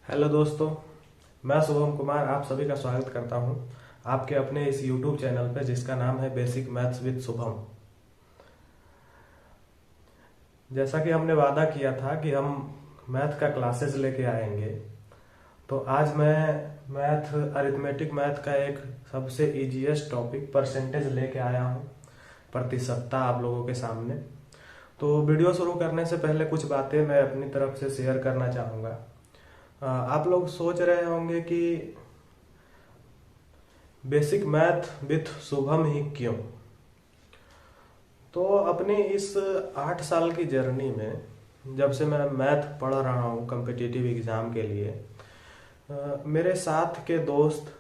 Hello दोस्तों, मैं शुभम कुमार आप सभी का स्वागत करता हूं आपके अपने इस YouTube चैनल पे जिसका नाम है बेसिक मैथ्स विद शुभम। जैसा कि हमने वादा किया था कि हम मैथ का क्लासेस लेके आएंगे, तो आज मैं अरिथमेटिक मैथ का एक सबसे इजीएस्ट टॉपिक परसेंटेज लेके आया हूं प्रतिशतता आप लोगों के सामने। तो वीडियो शुरू करने से पहले कुछ बातें मैं अपनी तरफ से शेयर करना चाहूँगा। आप लोग सोच रहे होंगे कि बेसिक मैथ विथ शुभम ही क्यों। तो अपनी इस 8 साल की जर्नी में जब से मैं मैथ पढ़ रहा हूँ कम्पिटिटिव एग्ज़ाम के लिए, मेरे साथ के दोस्त,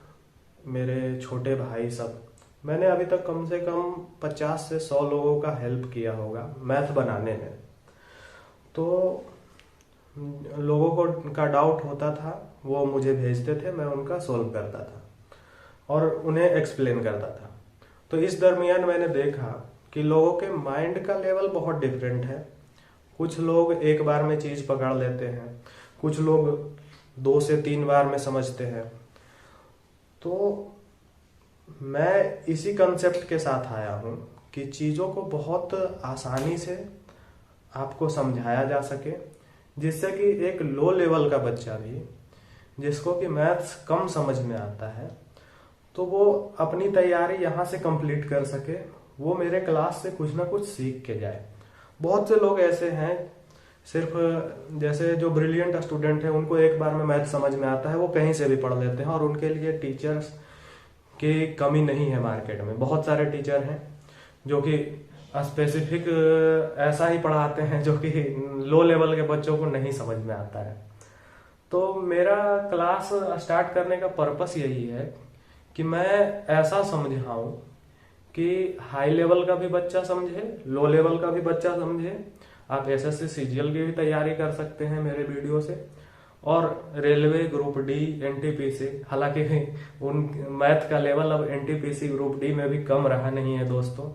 मेरे छोटे भाई सब, मैंने अभी तक कम से कम 50 से 100 लोगों का हेल्प किया होगा मैथ बनाने में। तो लोगों को का डाउट होता था, वो मुझे भेजते थे, मैं उनका सोल्व करता था और उन्हें एक्सप्लेन करता था। तो इस दरमियान मैंने देखा कि लोगों के माइंड का लेवल बहुत डिफरेंट है। कुछ लोग एक बार में चीज़ पकड़ लेते हैं, कुछ लोग 2 से 3 बार में समझते हैं। तो मैं इसी कंसेप्ट के साथ आया हूँ कि चीज़ों को बहुत आसानी से आपको समझाया जा सके, जिससे कि एक लो लेवल का बच्चा भी, जिसको कि मैथ्स कम समझ में आता है, तो वो अपनी तैयारी यहाँ से कंप्लीट कर सके, वो मेरे क्लास से कुछ ना कुछ सीख के जाए। बहुत से लोग ऐसे हैं, सिर्फ जैसे जो ब्रिलियंट स्टूडेंट हैं उनको एक बार में मैथ समझ में आता है, वो कहीं से भी पढ़ लेते हैं और उनके लिए टीचर्स की कमी नहीं है। मार्केट में बहुत सारे टीचर हैं जो कि स्पेसिफिक ऐसा ही पढ़ाते हैं जो कि लो लेवल के बच्चों को नहीं समझ में आता है। तो मेरा क्लास स्टार्ट करने का पर्पस यही है कि मैं ऐसा समझाऊं कि हाई लेवल का भी बच्चा समझे, लो लेवल का भी बच्चा समझे। आप एसएससी सीजीएल की भी तैयारी कर सकते हैं मेरे वीडियो से, और रेलवे ग्रुप डी, एनटीपीसी, हालांकि उन मैथ का लेवल अब एनटीपीसी ग्रुप डी में भी कम रहा नहीं है दोस्तों।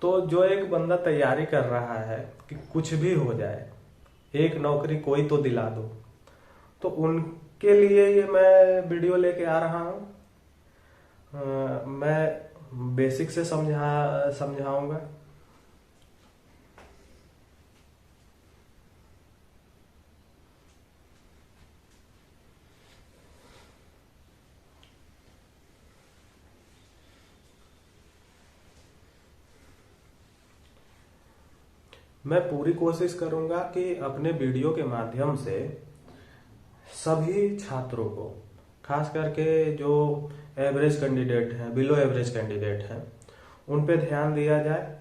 तो जो एक बंदा तैयारी कर रहा है कि कुछ भी हो जाए, एक नौकरी कोई तो दिला दो, तो उनके लिए ये मैं वीडियो लेके आ रहा हूँ। मैं बेसिक से समझाऊंगा। मैं पूरी कोशिश करूंगा कि अपने वीडियो के माध्यम से सभी छात्रों को, खास करके जो एवरेज कैंडिडेट हैं, बिलो एवरेज कैंडिडेट हैं, उन पे ध्यान दिया जाए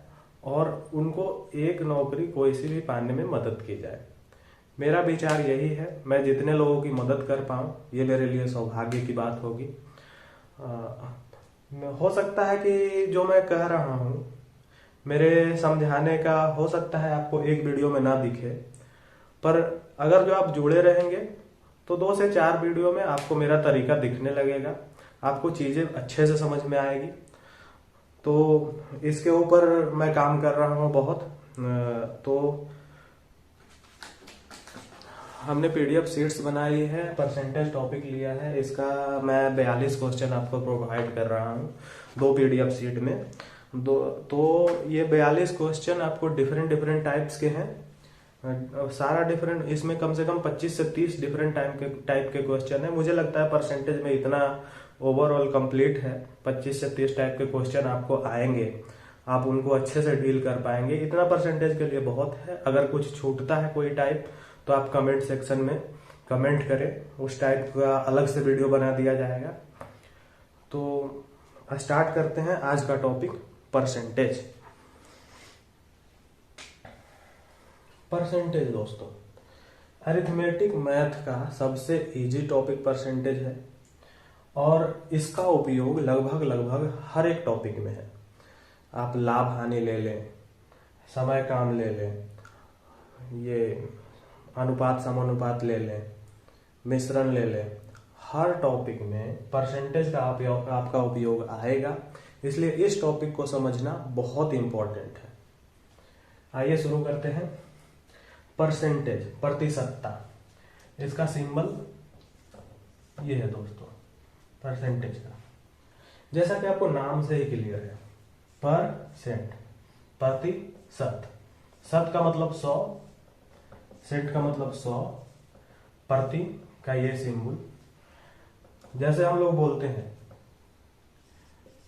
और उनको एक नौकरी कोई सी भी पाने में मदद की जाए। मेरा विचार यही है। मैं जितने लोगों की मदद कर पाऊँ ये मेरे लिए सौभाग्य की बात होगी। हो सकता है कि जो मैं कह रहा हूँ मेरे समझाने का हो सकता है आपको एक वीडियो में ना दिखे, पर अगर जो आप जुड़े रहेंगे तो 2 से 4 वीडियो में आपको मेरा तरीका दिखने लगेगा, आपको चीज़ें अच्छे से समझ में आएगी। तो इसके ऊपर मैं काम कर रहा हूँ बहुत। तो हमने पीडीएफ शीट्स बनाई है, परसेंटेज टॉपिक लिया है, इसका मैं 42 क्वेश्चन आपको प्रोवाइड कर रहा हूँ 2 पीडीएफ शीट में। तो ये 42 क्वेश्चन आपको डिफरेंट टाइप्स के हैं, सारा डिफरेंट। इसमें कम से कम 25 से 30 डिफरेंट टाइप के क्वेश्चन है। मुझे लगता है परसेंटेज में इतना ओवरऑल कंप्लीट है। 25 से 30 टाइप के क्वेश्चन आपको आएंगे, आप उनको अच्छे से डील कर पाएंगे। इतना परसेंटेज के लिए बहुत है। अगर कुछ छूटता है कोई टाइप तो आप कमेंट सेक्शन में कमेंट करें, उस टाइप का अलग से वीडियो बना दिया जाएगा। तो स्टार्ट करते हैं आज का टॉपिक, परसेंटेज। परसेंटेज दोस्तों अरिथमेटिक मैथ का सबसे इजी टॉपिक परसेंटेज है और इसका उपयोग लगभग हर एक टॉपिक में है। आप लाभ हानि ले लें, समय काम ले लें, ये अनुपात समानुपात ले लें, मिश्रण ले लें, हर टॉपिक में परसेंटेज का आपका उपयोग आएगा। इसलिए इस टॉपिक को समझना बहुत इंपॉर्टेंट है। आइए शुरू करते हैं। परसेंटेज, प्रतिशतता, इसका सिंबल ये है दोस्तों, परसेंटेज का। जैसा कि आपको नाम से ही क्लियर है, परसेंट, प्रतिशत, शत का मतलब 100, सेंट का मतलब 100, प्रति का ये सिंबल। जैसे हम लोग बोलते हैं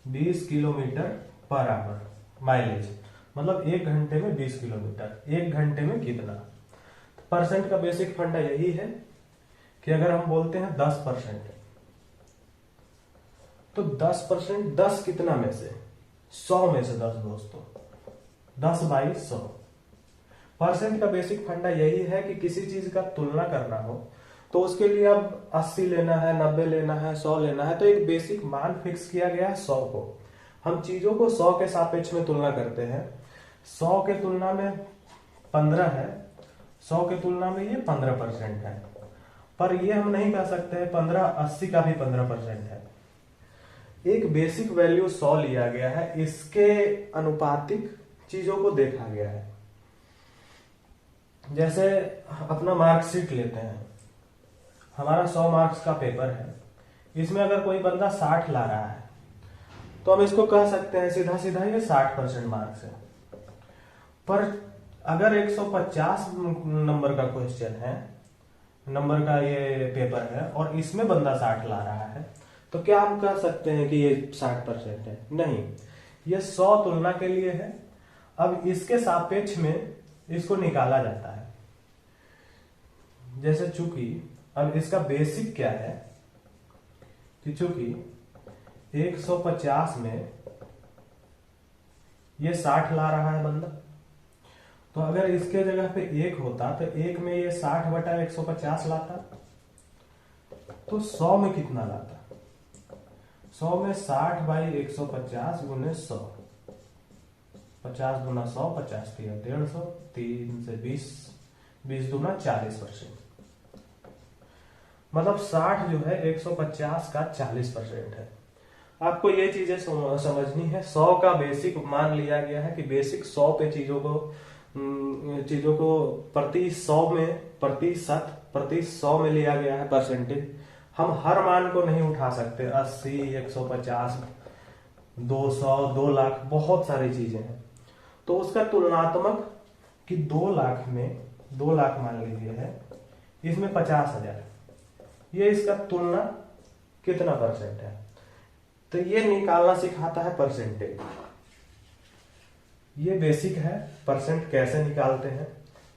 20 किलोमीटर पर आवर, माइलेज मतलब 1 घंटे में 20 किलोमीटर, 1 घंटे में कितना। तो परसेंट का बेसिक फंडा यही है कि अगर हम बोलते हैं 10%, तो 10%, 10 कितना में से, 100 में से 10 दोस्तों, 10/100। परसेंट का बेसिक फंडा यही है कि किसी चीज का तुलना करना हो तो उसके लिए अब 80 लेना है, 90 लेना है, 100 लेना है, तो एक बेसिक मान फिक्स किया गया है 100 को। हम चीजों को 100 के सापेक्ष में तुलना करते हैं। 100 के तुलना में 15 है, 100 के तुलना में ये 15% है, पर ये हम नहीं कह सकते हैं 15, 80 का भी 15% है। एक बेसिक वैल्यू 100 लिया गया है, इसके अनुपातिक चीजों को देखा गया है। जैसे अपना मार्कशीट लेते हैं, हमारा 100 मार्क्स का पेपर है, इसमें अगर कोई बंदा 60 ला रहा है तो हम इसको कह सकते हैं सीधा सीधा ये 60% मार्क्स है। पर अगर 150 नंबर का क्वेश्चन है, नंबर का ये पेपर है, और इसमें बंदा 60 ला रहा है, तो क्या हम कह सकते हैं कि ये 60% है? नहीं, ये 100 तुलना के लिए है। अब इसके सापेक्ष में इसको निकाला जाता है। जैसे चूंकि अब इसका बेसिक क्या है कि चूंकि 150 में ये 60 ला रहा है बंदा, तो अगर इसके जगह पे 1 होता तो 1 में ये 60/150 लाता, तो 100 में कितना लाता? 100 में 60/150 गुने 100, 50 गुना 100, 50 3 150, 3 से 20, 20 दूना 40%। मतलब 60 जो है 150 का 40% है। आपको ये चीजें समझनी है। 100 का बेसिक मान लिया गया है कि बेसिक 100 पे चीजों को प्रति 100 में, प्रति 100 में लिया गया है परसेंटेज। हम हर मान को नहीं उठा सकते, 80, 150, 200, 2 लाख, बहुत सारी चीजें हैं। तो उसका तुलनात्मक कि 2 लाख में 2 लाख मान लीजिए है, इसमें 50,000, ये इसका तुलना कितना परसेंट है, तो ये निकालना सिखाता है परसेंटेज। ये बेसिक है, परसेंट कैसे निकालते हैं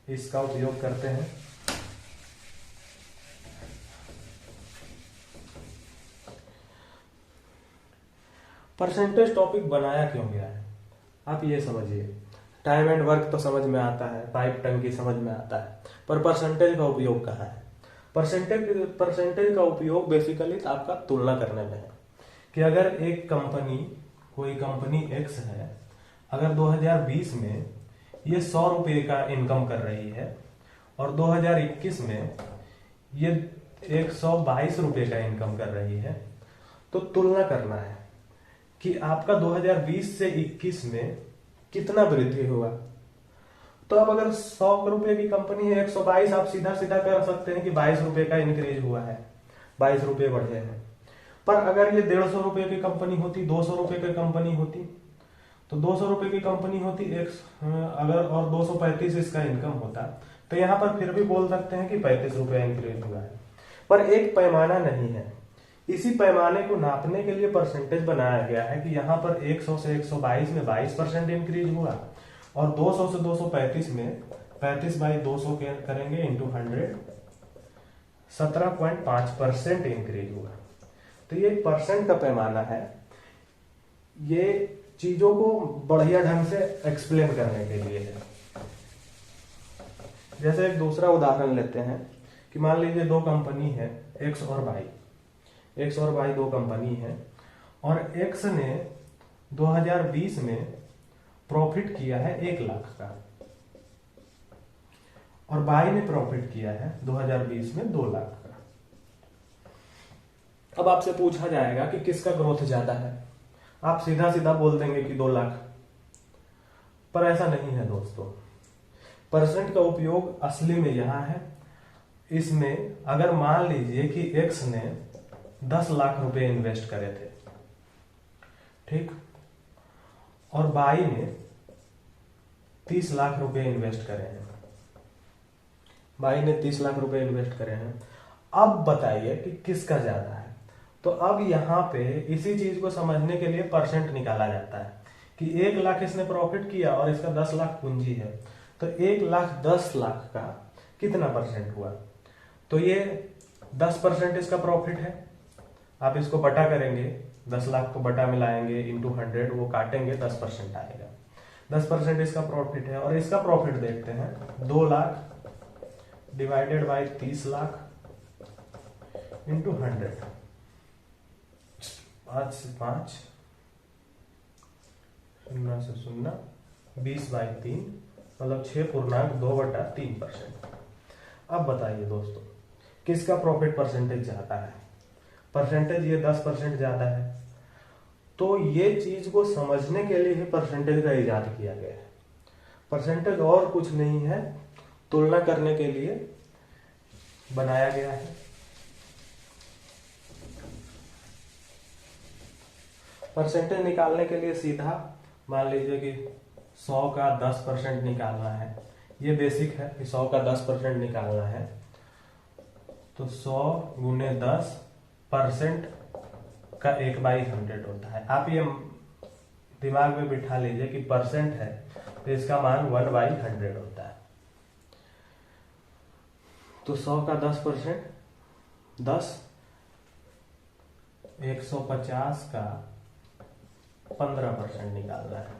इसका उपयोग करते हैं। परसेंटेज टॉपिक बनाया क्यों गया है आप ये समझिए। टाइम एंड वर्क तो समझ में आता है, पाइप टंकी समझ में आता है, पर परसेंटेज का उपयोग कहाँ है? परसेंटेज का उपयोग बेसिकली आपका तुलना करने में है कि अगर एक कंपनी, कोई कंपनी एक्स है, अगर 2020 में ये 100 रुपए का इनकम कर रही है और 2021 में ये 122 रुपए का इनकम कर रही है, तो तुलना करना है कि आपका 2020 से 21 में कितना वृद्धि हुआ। तो अब अगर 100 रुपए की कंपनी है, 122, आप सीधा सीधा कर सकते हैं कि 22 रुपए का इंक्रीज हुआ है, 22 रुपए बढ़े हैं। पर अगर ये 150 रुपए की कंपनी होती, 200 रुपए की कंपनी होती, तो 200 रुपए की कंपनी होती अगर, और 235 इसका इनकम होता, तो यहां पर फिर भी बोल सकते हैं कि 35 रुपया इंक्रीज हुआ है। पर एक पैमाना नहीं है। इसी पैमाने को नापने के लिए परसेंटेज बनाया गया है कि यहाँ पर 100 से 122 में 22% इंक्रीज हुआ, और 200 से 235 में 35/200 करेंगे इंटू 100, 17.5% इंक्रीज हुआ। तो ये परसेंट का पैमाना है, ये चीजों को बढ़िया ढंग से एक्सप्लेन करने के लिए है। जैसे एक दूसरा उदाहरण लेते हैं कि मान लीजिए 2 कंपनी है, एक्स और वाई 2 कंपनी है, और एक्स ने 2020 में प्रॉफिट किया है 1 लाख का, और वाई ने प्रॉफिट किया है 2020 में 2 लाख का। अब आपसे पूछा जाएगा कि किसका ग्रोथ ज्यादा है, आप सीधा सीधा बोल देंगे कि 2 लाख, पर ऐसा नहीं है दोस्तों। परसेंट का उपयोग असली में यहां है इसमें अगर मान लीजिए कि एक्स ने 10 लाख रुपए इन्वेस्ट करे थे, ठीक, और बाई ने 30 लाख रुपए इन्वेस्ट करे हैं, बाई ने 30 लाख रुपए इन्वेस्ट करे हैं। अब बताइए कि किसका ज्यादा है। तो अब यहां पे इसी चीज को समझने के लिए परसेंट निकाला जाता है कि 1 लाख इसने प्रॉफिट किया और इसका 10 लाख पूंजी है, तो 1 लाख 10 लाख का कितना परसेंट हुआ। तो ये 10% इसका प्रॉफिट है। आप इसको बटा करेंगे, 10 लाख को बटा मिलाएंगे इंटू 100, वो काटेंगे 10% आएगा। 10% इसका प्रॉफिट है। और इसका प्रॉफिट देखते हैं, 2 lakh divided by 30 lakh into 100, 5 से 5, 0 से 0, 20/3, मतलब 6.2/3%। अब बताइए दोस्तों, किसका प्रॉफिट परसेंटेज ज्यादा है। परसेंटेज ये 10% ज्यादा है। तो ये चीज को समझने के लिए ही परसेंटेज का इजाद किया गया है। परसेंटेज और कुछ नहीं है, तुलना करने के लिए बनाया गया है। परसेंटेज निकालने के लिए सीधा मान लीजिए कि 100 का 10% निकालना है। ये बेसिक है कि 100 का 10% निकालना है। तो 100 गुने 10% का 1/100 होता है। आप ये दिमाग में बिठा लीजिए कि परसेंट है तो इसका मान 1/100 होता है। तो 100 का 10%, 10, 150 का 15% निकालना है।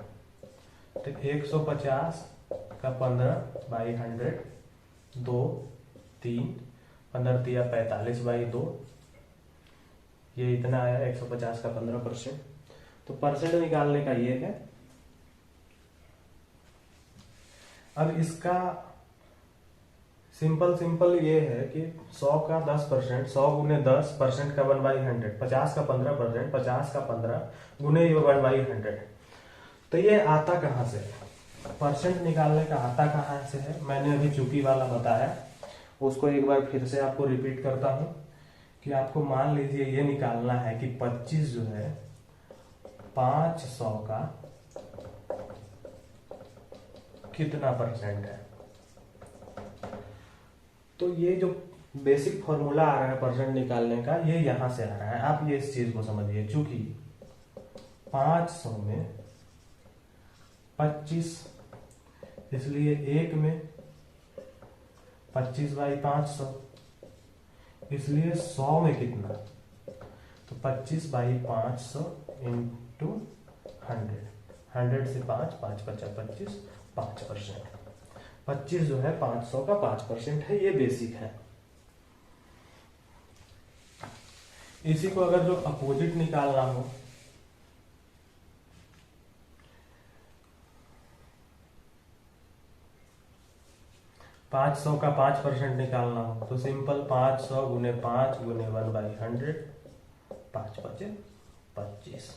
तो 150 का 15/100, 2, 3, 15 तिया 45/2, ये इतना आया 150 का 15%। तो परसेंट निकालने का ये है। अब इसका सिंपल ये है कि 100 का 10%, 100 गुने 10% का 1/100, 50 का 15%, 50 का 15 गुने 1/100। तो ये आता कहां से है, परसेंट निकालने का आता कहां से है। मैंने अभी चुकी वाला बताया, उसको एक बार फिर से आपको रिपीट करता हूं कि आपको मान लीजिए ये निकालना है कि 25 जो है 500 का कितना परसेंट है। तो ये जो बेसिक फॉर्मूला आ रहा है परसेंट निकालने का, ये यहां से आ रहा है। आप ये इस चीज को समझिए, चूंकि 500 में 25, इसलिए 1 में 25/500, इसलिए 100 में कितना, तो 25/500 इंटू 100, 100 से 5, 5 × 25, 5%। 25 जो है 500 का 5% है। ये बेसिक है। इसी को अगर जो अपोजिट निकालना हो, $500 का 5% निकालना हो तो सिंपल 500 गुने 5 गुने 1/100, 5 × 25।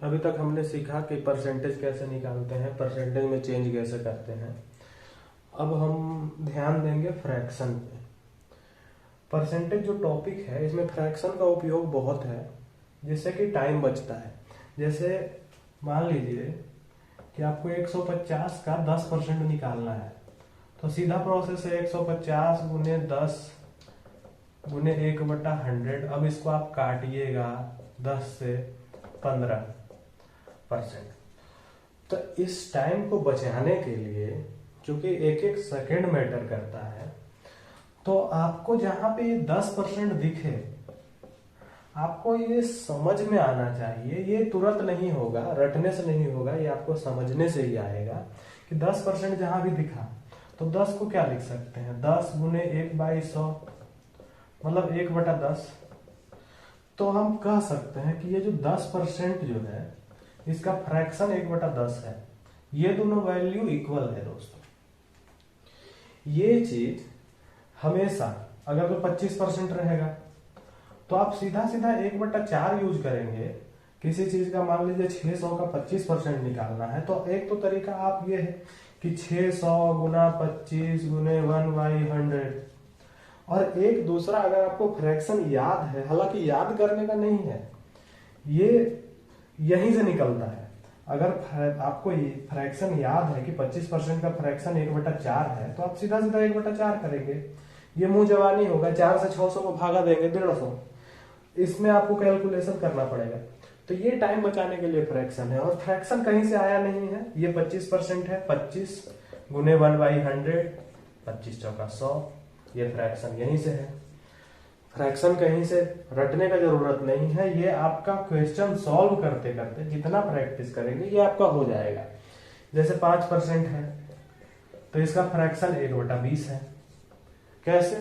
अभी तक हमने सीखा कि परसेंटेज कैसे निकालते हैं, परसेंटेज में चेंज कैसे करते हैं। अब हम ध्यान देंगे फ्रैक्शन पे। परसेंटेज जो टॉपिक है इसमें फ्रैक्शन का उपयोग बहुत है, जिससे कि टाइम बचता है। जैसे मान लीजिए कि आपको 150 का 10% निकालना है, तो सीधा प्रोसेस है 150 गुने 10 गुने 1/100। अब इसको आप काटिएगा 10 से 15%। तो इस टाइम को बचाने के लिए, क्योंकि एक एक सेकंड मैटर करता है, तो आपको जहां पे ये 10% दिखे, आपको ये समझ में आना चाहिए। ये तुरंत नहीं होगा, रटने से नहीं होगा, ये आपको समझने से ही आएगा कि 10% जहां भी दिखा तो 10 को क्या लिख सकते हैं, 10 गुने 1/100, मतलब 1/10। तो हम कह सकते हैं कि ये जो 10% जो है इसका फ्रैक्शन 1/10 है। ये दोनों वैल्यू इक्वल है दोस्तों। ये चीज हमेशा अगर तो 25% रहेगा तो आप सीधा सीधा 1/4 यूज करेंगे। किसी चीज का मान लीजिए 600 का 25% निकालना है, तो एक तो तरीका आप ये है कि 600 गुना 25 गुने 1/100। और एक दूसरा, अगर आपको फ्रैक्शन याद है, हालांकि याद करने का नहीं है, ये यहीं से निकलता है। अगर आपको फ्रैक्शन याद है कि 25% का फ्रैक्शन 1/4 है, तो आप सीधा सीधा 1/4 करेंगे। ये मुंह जवानी होगा, 4 से 600 को भागा देंगे 150, इसमें आपको कैलकुलेशन करना पड़ेगा। तो ये टाइम बचाने के लिए फ्रैक्शन है, और फ्रैक्शन कहीं से आया नहीं है, ये 25% है। 25 गुने 1/100, 25 चौका 100, ये फ्रैक्शन यहीं से है। फ्रैक्शन कहीं से रटने का जरूरत नहीं है, ये आपका क्वेश्चन सॉल्व करते करते जितना प्रैक्टिस करेंगे ये आपका हो जाएगा। जैसे 5% है तो इसका फ्रैक्शन 1/20 है। कैसे?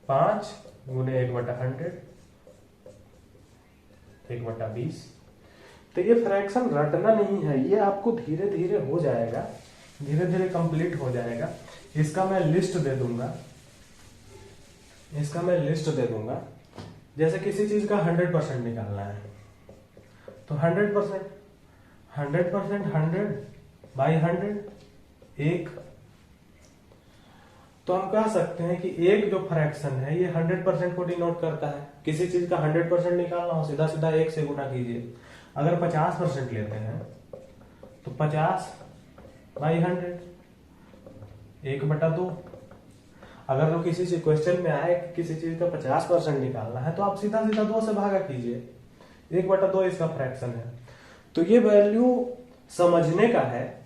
5 गुने 1/100, 1/20। तो ये फ्रैक्शन रटना नहीं है, ये आपको धीरे धीरे हो जाएगा, धीरे धीरे कंप्लीट हो जाएगा। इसका मैं लिस्ट दे दूंगा, जैसे किसी चीज का 100% निकालना है, तो 100% 100/100 1। तो हम कह सकते हैं कि एक जो फ्रैक्शन है ये 100% को डिनोट करता है। किसी चीज का 100% निकालना हो, सीधा सीधा 1 से गुना कीजिए। अगर 50% लेते हैं तो 50/100, 1/2। अगर तो किसी चीज क्वेश्चन में आए कि किसी चीज का 50% निकालना है, तो आप सीधा सीधा 2 से भागा कीजिए, 1/2 इसका फ्रैक्शन है। तो ये वैल्यू समझने का है,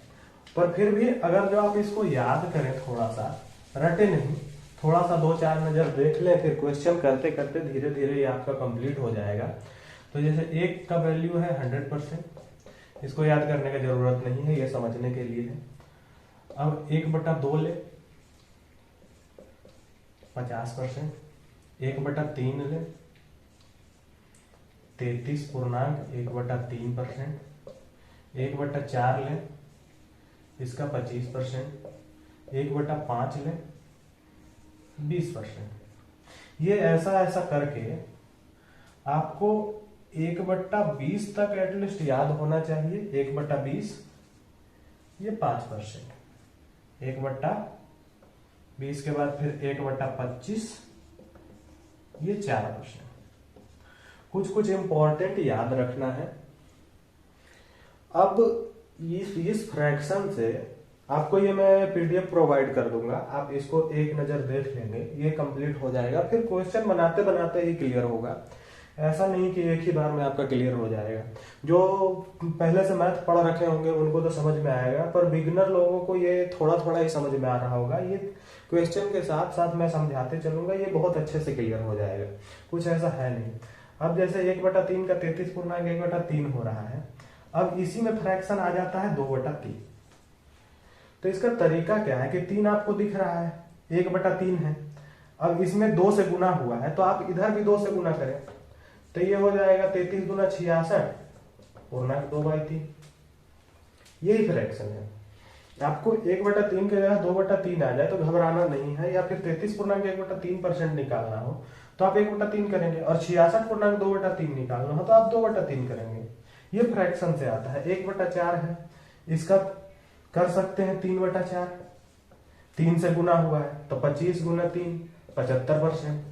पर फिर भी अगर जो आप इसको याद करें, थोड़ा सा रटे नहीं, थोड़ा सा 2-4 नजर देख लें, फिर क्वेश्चन करते करते धीरे धीरे ये आपका कंप्लीट हो जाएगा। तो जैसे 1 का वैल्यू है 100%, इसको याद करने की जरूरत नहीं है, ये समझने के लिए है। अब 1/2 ले 50%, 1/3 ले 33.1/3%, 1/4 ले इसका 25%, 1/5 ले 20%। ये ऐसा करके आपको 1/20 तक एटलीस्ट याद होना चाहिए। 1/20 ये 5%, 1/20 के बाद फिर 1/25 ये 4%। कुछ इंपॉर्टेंट याद रखना है। अब इस फ्रैक्शन से आपको ये मैं पीडीएफ प्रोवाइड कर दूंगा, आप इसको एक नजर देख लेंगे, ये कंप्लीट हो जाएगा। फिर क्वेश्चन बनाते बनाते ही क्लियर होगा, ऐसा नहीं कि एक ही बार में आपका क्लियर हो जाएगा। जो पहले से मैथ पढ़ रखे होंगे उनको तो समझ में आएगा, पर बिगिनर लोगों को ये थोड़ा थोड़ा ही समझ में आ रहा होगा। ये क्वेश्चन के साथ साथ मैं समझाते चलूंगा, ये बहुत अच्छे से क्लियर हो जाएगा, कुछ ऐसा है नहीं। अब जैसे 1/3 का 33.1/3 हो रहा है, अब इसी में फ्रैक्शन आ जाता है 2/3। तो इसका तरीका क्या है कि 3 आपको दिख रहा है, 1/3 है। अब इसमें 2 से गुना हुआ है, तो आप इधर भी 2 से गुना करें, तो ये हो जाएगा 33 गुना 66.2/3। यही फ्रैक्शन है। आपको 1/3 के जगह 2/3 आ जाए तो घबराना नहीं है, या फिर 33.1/3% निकालना हो तो आप 1/3 करेंगे, और 66.2/3 निकालना हो तो आप 2/3 करेंगे। ये फ्रैक्शन से आता है। 1/4 है, इसका कर सकते हैं 3/4, 3 से गुना हुआ है तो 25 गुना 3 75%।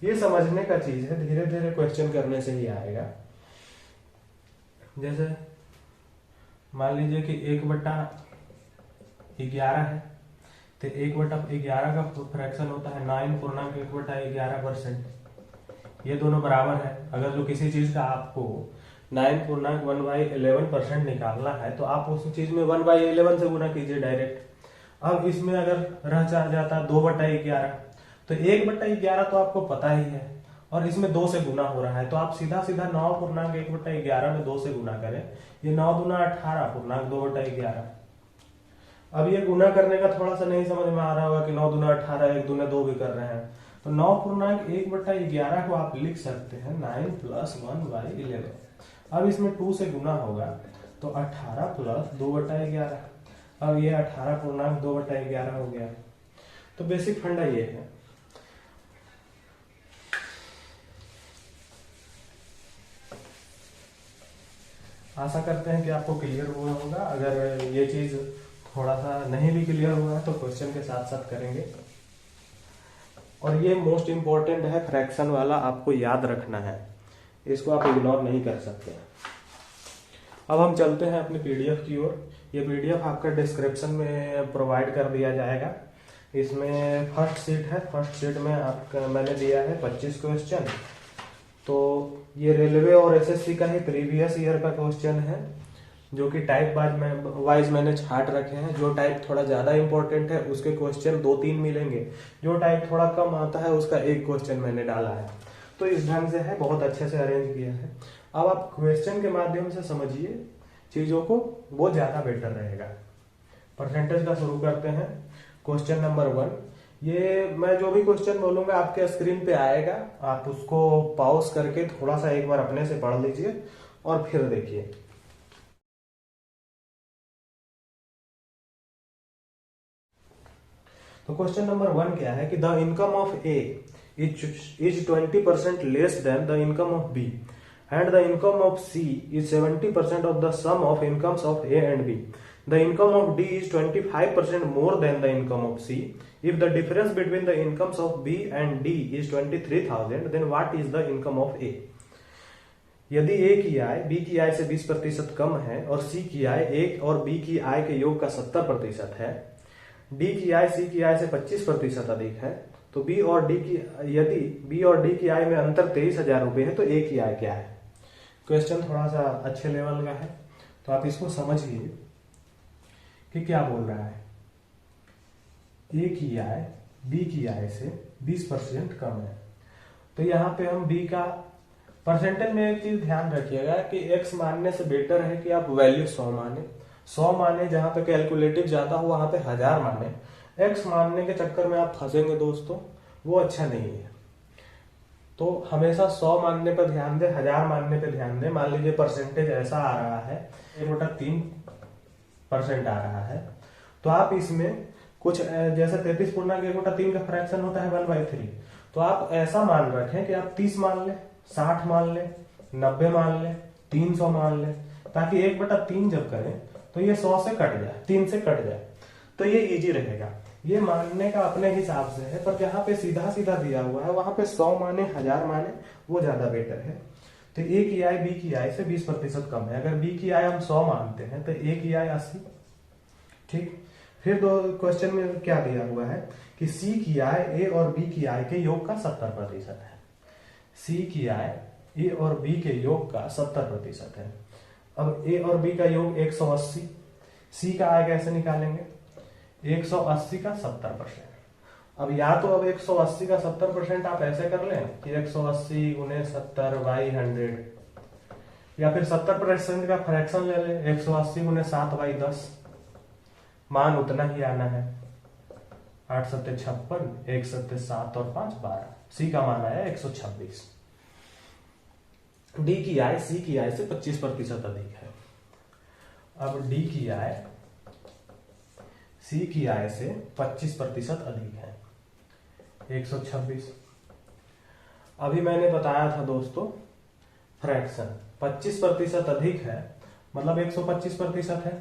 ये समझने का चीज है, धीरे धीरे क्वेश्चन करने से ही आएगा। जैसे मान लीजिए कि 1/11 है, तो 1/11 का फ्रैक्शन होता है 9.1/11%। ये दोनों बराबर है। अगर जो किसी चीज का आपको 9.1/11% निकालना है, तो आप उस चीज में 1/11 से गुना कीजिए डायरेक्ट। अब इसमें अगर रह जाता 2/11, तो 1/11 तो आपको पता ही है, और इसमें 2 से गुना हो रहा है, तो आप सीधा सीधा 9.1/11 में 2 से गुना करें। ये 9 दूना 18.2/11। अब ये गुना करने का थोड़ा सा नहीं समझ में आ रहा होगा कि 9 दूना 18, 1 दूना 2 भी कर रहे हैं, तो 9.1/11 को आप लिख सकते हैं 9 + 1/11। अब इसमें 2 से गुना होगा तो 18 + 2/11। अब ये 18.2/11 हो गया। तो बेसिक फंडा ये है। आशा करते हैं कि आपको क्लियर हुआ होगा। अगर ये चीज थोड़ा सा नहीं भी क्लियर हुआ है तो क्वेश्चन के साथ साथ करेंगे। और ये मोस्ट इम्पोर्टेंट है, फ्रैक्शन वाला आपको याद रखना है, इसको आप इग्नोर नहीं कर सकते। अब हम चलते हैं अपनी पीडीएफ की ओर। ये पीडीएफ आपका डिस्क्रिप्शन में प्रोवाइड कर दिया जाएगा। इसमें फर्स्ट सीट है, फर्स्ट सीट में आपका मैंने दिया है 25 क्वेश्चन। तो ये रेलवे और एसएससी का ही प्रीवियस ईयर का क्वेश्चन है, जो कि टाइप वाइज मैंने छाट रखे हैं। जो टाइप थोड़ा ज्यादा इंपॉर्टेंट है उसके क्वेश्चन 2-3 मिलेंगे, जो टाइप थोड़ा कम आता है उसका एक क्वेश्चन मैंने डाला है। तो इस ढंग से है, बहुत अच्छे से अरेंज किया है। अब आप क्वेश्चन के माध्यम से समझिए चीजों को, वो ज्यादा बेटर रहेगा। परसेंटेज का शुरू करते हैं। क्वेश्चन नंबर 1, ये मैं जो भी क्वेश्चन बोलूंगा आपके स्क्रीन पे आएगा, आप उसको पॉज करके थोड़ा सा एक बार अपने से पढ़ लीजिए और फिर देखिए। तो क्वेश्चन नंबर 1 क्या है कि the income of A is 20% less than the income of B and the income of C is 70% of the sum of incomes of A and B. The income of D is 25% more than the income of C. If the difference between the incomes of B and D is 23,000, then what is the income of A? यदि A की आय B की आय से 20% कम है और C की आय A और B की आय के योग का 70% है, D की आय C की आय से 25% अधिक है, तो B और D की, यदि B और D की आय में अंतर 23,000 रुपए है तो A की आय क्या है? क्वेश्चन थोड़ा सा अच्छे लेवल का है, तो आप इसको समझिए कि क्या बोल रहा है। ए की आय बी की आय से 20% कम है, तो यहाँ पे हम बी का परसेंटेज में एक चीज ध्यान रखिएगा कि एक्स मानने से बेटर है कि आप वैल्यू 100 माने, जहां पे कैलकुलेटिव ज्यादा हो वहां पे 1000 माने। एक्स मानने के चक्कर में आप फंसेंगे दोस्तों, वो अच्छा नहीं है। तो हमेशा 100 मानने पर ध्यान दे, 1000 मानने पर ध्यान दे। मान लीजिए परसेंटेज ऐसा आ रहा है 1/3% आ रहा है, तो आप इसमें कुछ जैसे 33 पूर्णांक 1/3 का फ्रैक्शन होता है 1/3, तो आप ऐसा मान रखें कि आप 30 मान ले, 60 मान ले, 90 मान ले, 300 मान ले, ताकि 1/3 जब करें तो ये 100 से कट जाए, 3 से कट जाए, तो ये इजी रहेगा। ये मानने का अपने हिसाब से है, पर जहां पे सीधा सीधा दिया हुआ है वहां पे 100 माने, 1000 माने, वो ज्यादा बेटर है। तो ए की आय बी की आय से 20% कम है। अगर बी की आय हम 100 मानते हैं तो ए की आय 80। ठीक, फिर दो क्वेश्चन में क्या दिया हुआ है कि सी की आय ए और बी की आय के योग का 70% है। सी की आय ए और बी के योग का 70% है। अब ए और बी का योग 180, सी का आय कैसे निकालेंगे? 180 का 70%। अब या तो अब 180 का 70% आप ऐसे कर लें कि 180 गुने 70 बाई 100, या फिर 70% का फ्रैक्शन ले लें, 180 गुने 7 बाई 10, मान उतना ही आना है, 8 सत्ते 56, 1 सत्ते 7 और 5 12। सी का मान आया 126। डी की आय सी की आय से 25% अधिक है। अब डी की आय सी की आय से 25% अधिक है, 126। अभी मैंने बताया था दोस्तों फ्रैक्शन 25% अधिक है, मतलब 125% है।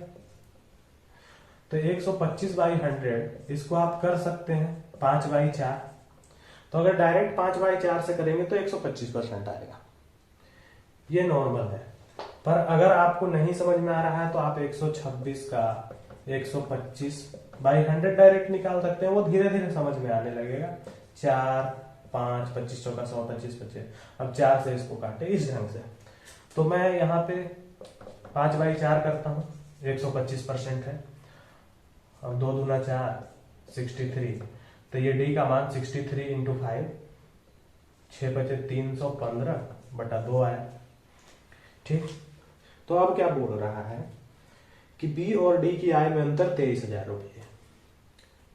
तो 125/100 इसको आप कर सकते हैं 5/4। तो अगर डायरेक्ट 5/4 से करेंगे तो 125% आएगा, ये नॉर्मल है। पर अगर आपको नहीं समझ में आ रहा है तो आप 126 का 125/100 डायरेक्ट निकाल सकते हैं, वो धीरे धीरे समझ में आने लगेगा। 4, 5, 25 चौका 100, 25, 25। अब 4 से इसको काटे इस ढंग से, तो मैं यहाँ पे 5/4 करता हूँ, 125% है। अब 2 दूना 4, 63, तो ये डी का मान 63 × 5, 6×5 315/2 आया। ठीक, तो अब क्या बोल रहा है कि बी और डी की आय में अंतर 23,000 रुपये।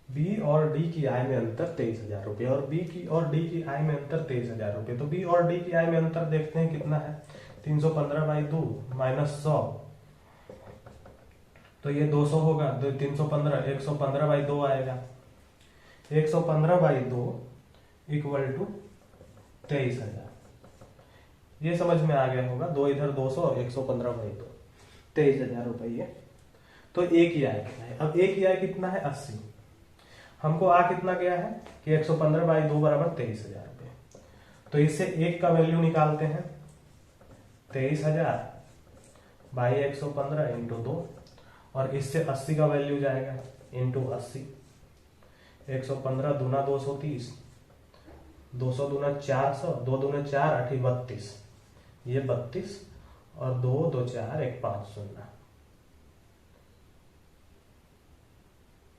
बी और डी की आय में अंतर 23,000 रुपये, और बी की और डी की आय में अंतर 23,000 रुपये। तो बी और डी की आय में अंतर देखते हैं कितना है, 315/2 माइनस 100, तो ये 200 होगा। 315, 115/2 आएगा। 115/2 इक्वल टू 23,000। ये समझ में आ गया होगा, 2 इधर 200, 115/2, 23,000 रुपये। तो एक ही आय कितना है, अब एक ही आय कितना है 80। हमको आ कितना गया है कि 115 बाई 2 बराबर 23,000 रुपये। तो इससे एक का वैल्यू निकालते हैं, 23,000 बाई 115 इंटू 2, और इससे 80 का वैल्यू जाएगा इंटू 80। 115 दूना 230, 200 दूना 400, 2 दूना 4 8 32, ये 32, और 2 2 4 1 5 0,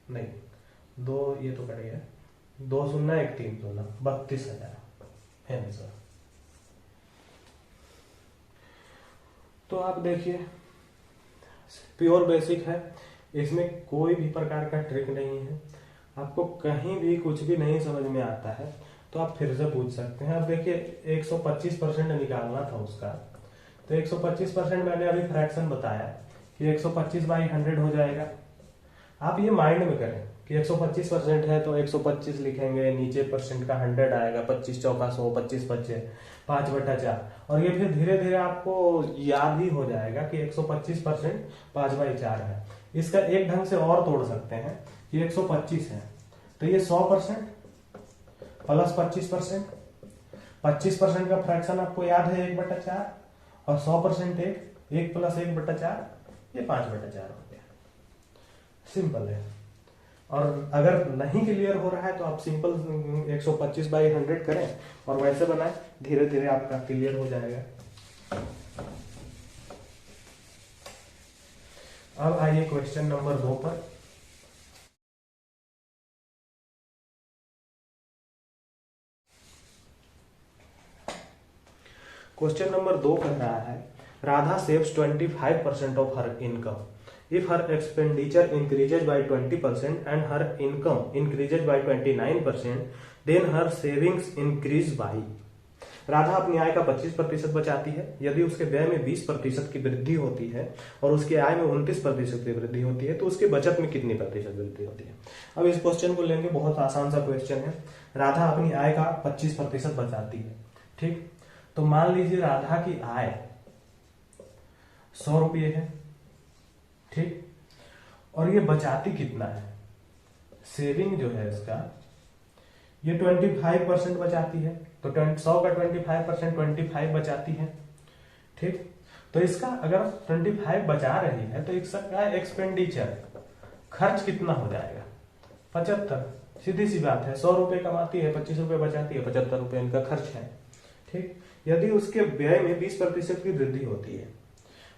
नहीं 2 ये तो कट गया, 2 0 1 3 0, 32,000 है सर। तो आप देखिए प्योर बेसिक है, इसमें कोई भी प्रकार का ट्रिक नहीं है। आपको कहीं भी कुछ भी नहीं समझ में आता है तो आप फिर से पूछ सकते हैं। अब देखिए 125% निकालना था उसका, तो 125% मैंने अभी फ्रैक्शन बताया कि 125 बाई 100 हो जाएगा। आप ये माइंड में करें कि 125% है तो 125 लिखेंगे, नीचे परसेंट का 100 आएगा, 25 चौका 100, 25 बचे 5/4, और ये फिर धीरे धीरे आपको याद ही हो जाएगा कि 125% 5/4 है। इसका एक ढंग से और तोड़ सकते हैं कि 125 है तो ये 100% प्लस 25%, 25% का फ्रैक्शन आपको याद है 1/4, और 100% 1 प्लस 1/4, ये 5/4 हो गया। सिंपल है। और अगर नहीं क्लियर हो रहा है तो आप सिंपल 125 बाई 100 करें और वैसे बनाएं, धीरे धीरे आपका क्लियर हो जाएगा। अब आइए क्वेश्चन नंबर 2 पर। क्वेश्चन नंबर 2 कह रहा है Radha saves 25% of her income if her expenditure increases by 20% and her income increases by 29%, then her savings increase by। Radha अपनी आय का 25% बचाती है यदि उसके व्यय में 20% की वृद्धि होती है और उसकी आय में 29% की वृद्धि होती है तो उसके बचत में कितनी प्रतिशत वृद्धि होती है। अब इस क्वेश्चन को लेंगे, बहुत आसान सा क्वेश्चन है। राधा अपनी आय का 25% बचाती है, ठीक। तो मान लीजिए राधा की आय 100 रुपये है, ठीक, और ये बचाती कितना है, सेविंग जो है इसका ये 25% बचाती है, तो 100 का 25% 25 बचाती है, ठीक। तो इसका अगर 25 बचा रही है तो इसका एक्सपेंडिचर खर्च कितना हो जाएगा 75। सीधी सी बात है, 100 रुपए कमाती है, 25 रुपए बचाती है, 75 रुपए इनका खर्च है, ठीक। यदि उसके व्यय में 20% की वृद्धि होती है,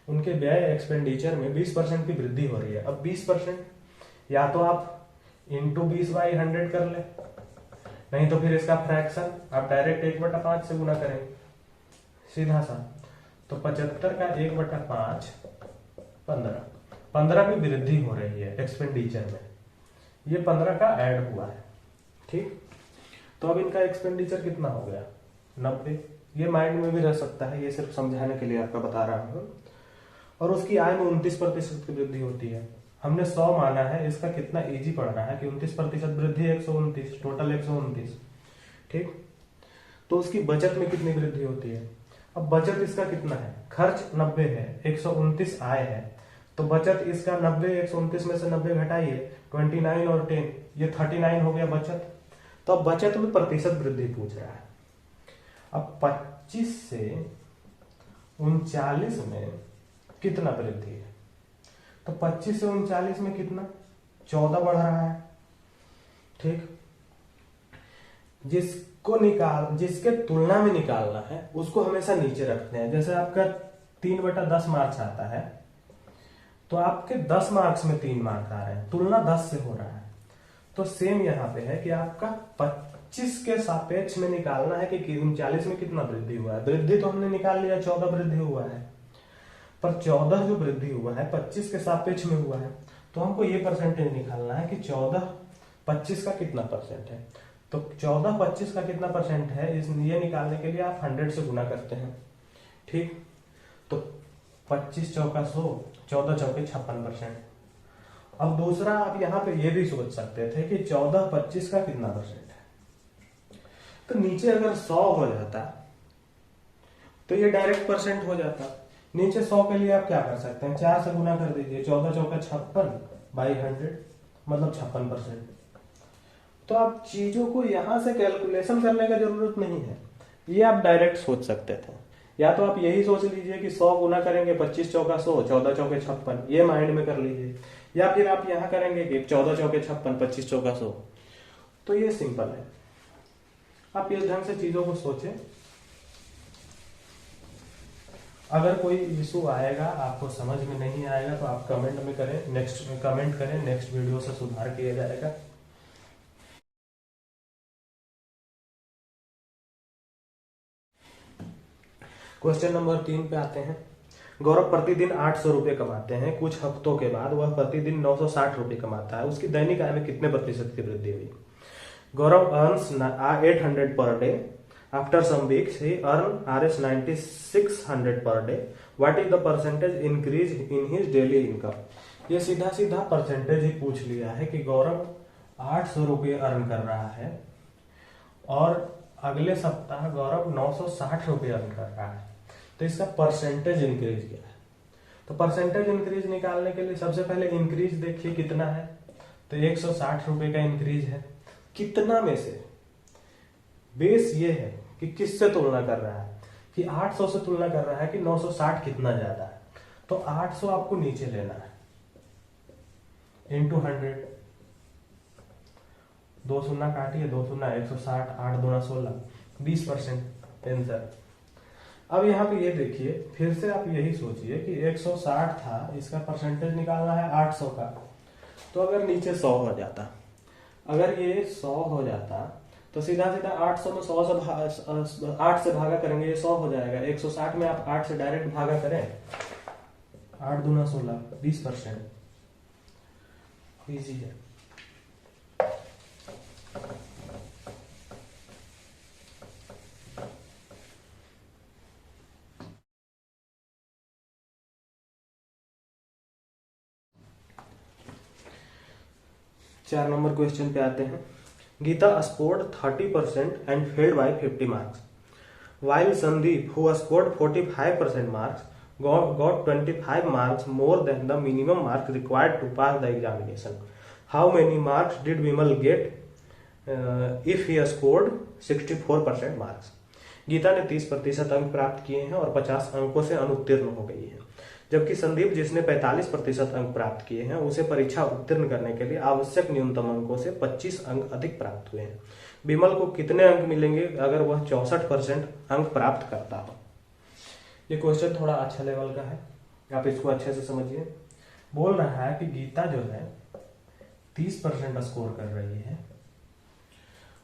उनके व्यय एक्सपेंडिचर में 20% की वृद्धि हो रही है। अब 20% या तो आप इंटू 20/100 कर ले, नहीं तो फिर इसका फ्रैक्शन आप डायरेक्ट 1/5 से गुना करेंगे सीधा सा। तो 75 का 1/5 15 की वृद्धि हो रही है एक्सपेंडिचर में, ये 15 का ऐड हुआ है, ठीक। तो अब इनका एक्सपेंडिचर कितना हो गया 90। ये माइंड में भी रह सकता है, ये सिर्फ समझाने के लिए आपका बता रहा हूं। और उसकी आय में 29% की वृद्धि होती है। हमने 100 माना है, इसका कितना इजी पड़ना है कि 29% वृद्धि 129, टोटल 129, ठीक। तो उसकी बचत में कितनी वृद्धि होती है। अब बचत इसका कितना है, खर्च 90 है, 129 आय है, तो बचत इसका 90, 129 में से 90 घटाइए, 29 और 10 ये 39 हो गया बचत। तो अब बचत में प्रतिशत वृद्धि पूछ रहा है। अब 25 से 39 में कितना वृद्धि है, तो 25 से 39 में कितना 14 बढ़ रहा है, ठीक। जिसके तुलना में निकालना है उसको हमेशा नीचे रखते हैं। जैसे आपका 3/10 मार्क्स आता है तो आपके 10 मार्क्स में 3 मार्क्स आ रहे हैं, तुलना 10 से हो रहा है। तो सेम यहाँ पे है कि आपका 25 के सापेक्ष में निकालना है कि 39 में कितना वृद्धि हुआ है। वृद्धि तो हमने निकाल लिया, 14 वृद्धि हुआ है, पर 14 जो वृद्धि हुआ है 25 के सापेक्ष में हुआ है, तो हमको ये परसेंटेज निकालना है कि 14 25 का कितना परसेंट है। तो 14 25 का कितना परसेंट है ये निकालने के लिए आप 100 से गुना करते हैं, ठीक। तो 25 चौका 100, 14 चौके 56%। अब दूसरा आप यहाँ पे ये भी सोच सकते थे कि 14 25 का कितना परसेंट है। तो नीचे अगर 100 हो जाता तो ये डायरेक्ट परसेंट हो जाता, नीचे 100 के लिए आप क्या कर सकते हैं, 4 से गुना कर दीजिए, 14 चौका 56 बाई 100 मतलब 56%। तो आप चीजों को यहां से कैलकुलेशन करने का जरूरत नहीं है, ये आप डायरेक्ट सोच सकते थे। या तो आप यही सोच लीजिए कि 100 गुना करेंगे 25 चौका 100, 14 चौके 56, ये माइंड में कर लीजिए। या फिर आप यहां करेंगे कि 14 चौके 56, 25 चौका 100। तो ये सिंपल है, आप इस ढंग से चीजों को सोचें। अगर कोई इशू आएगा, आपको समझ में नहीं आएगा, तो आप कमेंट में करें, नेक्स्ट वीडियो से सुधार किया जाएगा। क्वेश्चन नंबर 3 पे आते हैं। गौरव प्रतिदिन 800 रुपए कमाते हैं, कुछ हफ्तों के बाद वह प्रतिदिन 960 रुपए कमाता है, उसकी दैनिक आय में कितने प्रतिशत की वृद्धि हुई? गौरव earns 800 per day, after some weeks he earn Rs 9600 per day, what is the percentage increase in his daily income? ये सीधा सीधा परसेंटेज ही पूछ लिया है कि गौरव 800 रुपये अर्न कर रहा है और अगले सप्ताह गौरव 960 रुपये अर्न कर रहा है, तो इसका परसेंटेज इंक्रीज क्या है? तो परसेंटेज इंक्रीज निकालने के लिए सबसे पहले इंक्रीज देखिए कितना है, तो 160 रुपए का इंक्रीज है। कितना में से? बेस ये है कि किससे तुलना कर रहा है, कि 800 से तुलना कर रहा है कि 960 कितना ज्यादा है। तो 800 आपको नीचे लेना है, इंटू 100, 2 शून्य काटिए, 2 शून्य 160, 8 दूना 16, 20% आंसर। अब यहाँ पे ये देखिए, फिर से आप यही सोचिए कि 160 था, इसका परसेंटेज निकालना है 800 का। तो अगर नीचे 100 हो जाता, अगर ये 100 हो जाता, तो सीधा सीधा 800 में 100 से 8 से भागा करेंगे, ये 100 हो जाएगा। 160 में आप 8 से डायरेक्ट भागा करें, 8 दूना 16, 20%। इजी है। चार नंबर क्वेश्चन पे आते हैं। Geeta scored 30% and failed by 50 marks, while Sandeep, who scored 45% marks, got 25 marks more than the minimum marks required to pass the examination. How many marks did Vimal get if he scored 64% marks? Gita ने 30% अंक प्राप्त किए हैं और 50 अंकों से अनुत्तीर्ण हो गई है, जबकि संदीप जिसने 45% अंक प्राप्त किए हैं, उसे परीक्षा उत्तीर्ण करने के लिए आवश्यक न्यूनतम अंकों से 25 अंक अधिक प्राप्त हुए हैं। विमल को कितने अंक मिलेंगे अगर वह 64% अंक प्राप्त करता हो? ये क्वेश्चन थोड़ा अच्छा लेवल का है, आप इसको अच्छे से समझिए। बोल रहा है कि गीता जो है 30% स्कोर कर रही है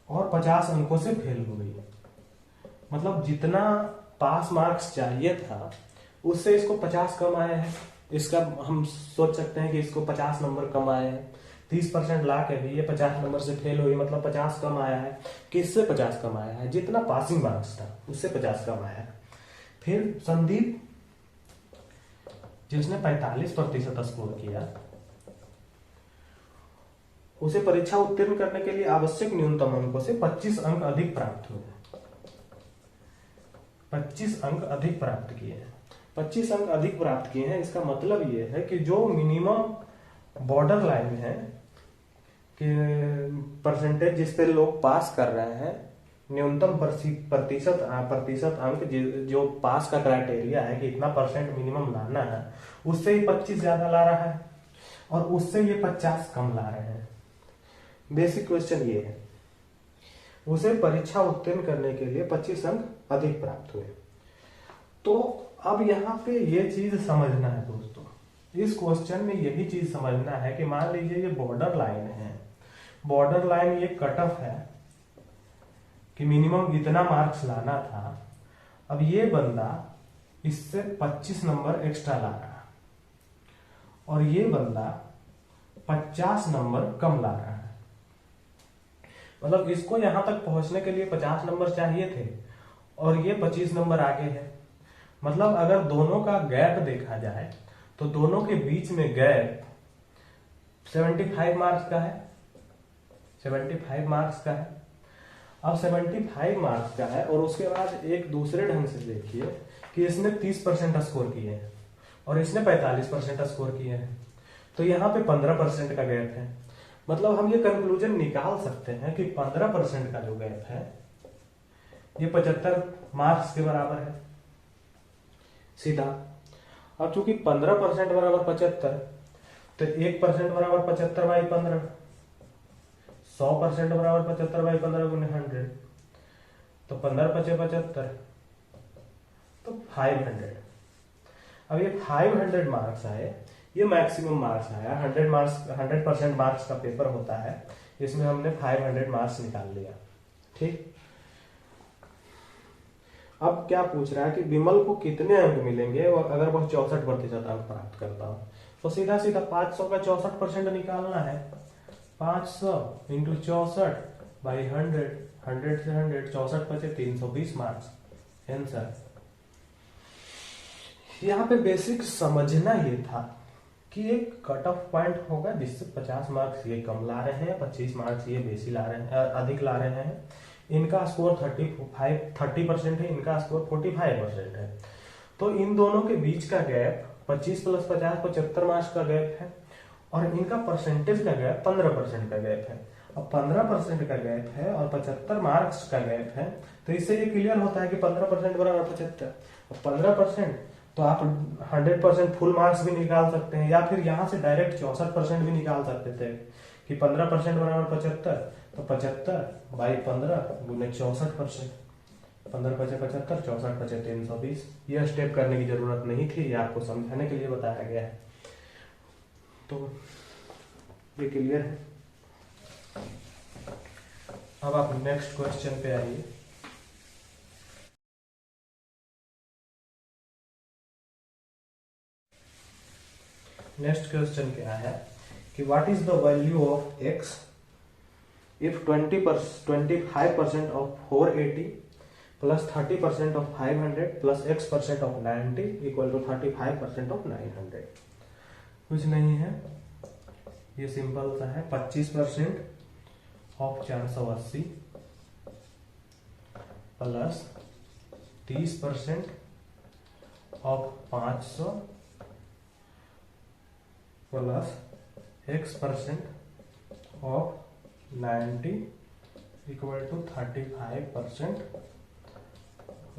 और 50 अंकों से फेल हो गई है, मतलब जितना पास मार्क्स चाहिए था उससे इसको 50 कम आए हैं। इसका हम सोच सकते हैं कि इसको 50 नंबर कम आए हैं। 30% ला के भी ये 50 नंबर से फेल हुई, मतलब 50 कम आया है। किससे 50 कम आया है? जितना पासिंग मार्क्स था उससे 50 कम आया है। फिर संदीप जिसने 45% स्कोर किया, उसे परीक्षा उत्तीर्ण करने के लिए आवश्यक न्यूनतम अंकों से 25 अंक अधिक प्राप्त हुए, 25 अंक अधिक प्राप्त किए हैं। 25 अंक अधिक प्राप्त किए हैं, इसका मतलब ये है कि जो मिनिमम बॉर्डर लाइन है कि परसेंटेज जिस पे लोग पास कर रहे हैं, न्यूनतम प्रतिशत अंक जो पास का क्राइटेरिया है कि इतना परसेंट मिनिमम लाना है, उससे ही 25 ज्यादा ला रहा है और उससे ये 50 कम ला रहे हैं। बेसिक क्वेश्चन ये है, उसे परीक्षा उत्तीर्ण करने के लिए 25 अंक अधिक प्राप्त हुए। तो अब यहाँ पे ये चीज समझना है दोस्तों, इस क्वेश्चन में यही चीज समझना है कि मान लीजिए ये बॉर्डर लाइन है, बॉर्डर लाइन ये कट ऑफ है कि मिनिमम इतना मार्क्स लाना था। अब ये बंदा इससे 25 नंबर एक्स्ट्रा ला रहा है और ये बंदा 50 नंबर कम ला रहा है, मतलब इसको यहां तक पहुंचने के लिए 50 नंबर चाहिए थे और ये 25 नंबर आगे है। मतलब अगर दोनों का गैप देखा जाए तो दोनों के बीच में गैप 75 मार्क्स का है, 75 मार्क्स का है। अब 75 मार्क्स का है और उसके बाद एक दूसरे ढंग से देखिए कि इसने 30% स्कोर किए हैं और इसने 45% स्कोर किए हैं, तो यहाँ पे 15% का गैप है। मतलब हम ये कंक्लूजन निकाल सकते हैं कि 15% का जो गैप है ये 75 मार्क्स के बराबर है सीधा। अब चूंकि 15% बराबर 75, तो 1% बराबर 75/15, 100% बराबर 75/15 गुने 100, तो 15×5 = 75, तो 500। अब ये 500 मार्क्स आए, ये मैक्सिमम मार्क्स आया। 100% मार्क्स का पेपर होता है, इसमें हमने 500 मार्क्स निकाल लिया। ठीक, अब क्या पूछ रहा है कि विमल को कितने अंक मिलेंगे और अगर वह 64% अंक प्राप्त करता हो। तो सीधा सीधा 500 का 64% निकालना है। 500 इंटू 64/100, 100 से 100, 64 बचे 320 मार्क्स आंसर। यहाँ पे बेसिक समझना ये था कि एक कट ऑफ पॉइंट होगा जिससे 50 मार्क्स ये कम ला रहे हैं, 25 मार्क्स ये बेसी ला रहे हैं, अधिक ला रहे हैं। इनका स्कोर 30% है, इनका स्कोर 45% है। तो इन दोनों के बीच का गैप 25 + 50 75 मार्क्स का गैप है, और इनका परसेंटेज का गैप 15% का गैप है। अब 15% का गैप है और 75 मार्क्स का गैप है, तो इससे ये क्लियर होता है कि 15% बराबर 75। 15% तो आप 100% फुल मार्क्स भी निकाल सकते हैं, या फिर यहां से डायरेक्ट 64% भी निकाल सकते थे कि 15% बराबर 75, तो 75/15 गुने 64%, 15×5 = 75, 64 × 320। यह स्टेप करने की जरूरत नहीं थी, ये आपको समझाने के लिए बताया गया है। तो ये क्लियर है। अब आप नेक्स्ट क्वेश्चन पे आइए। नेक्स्ट क्वेश्चन क्या है कि what is the value of x if 25% of 480 plus 30% of 500 plus x% of 90 equal to 35% of 900। कुछ नहीं है, ये सिंपल सा है। 25% of 480 plus 30% of 500 plus x% of 90 equal to 35%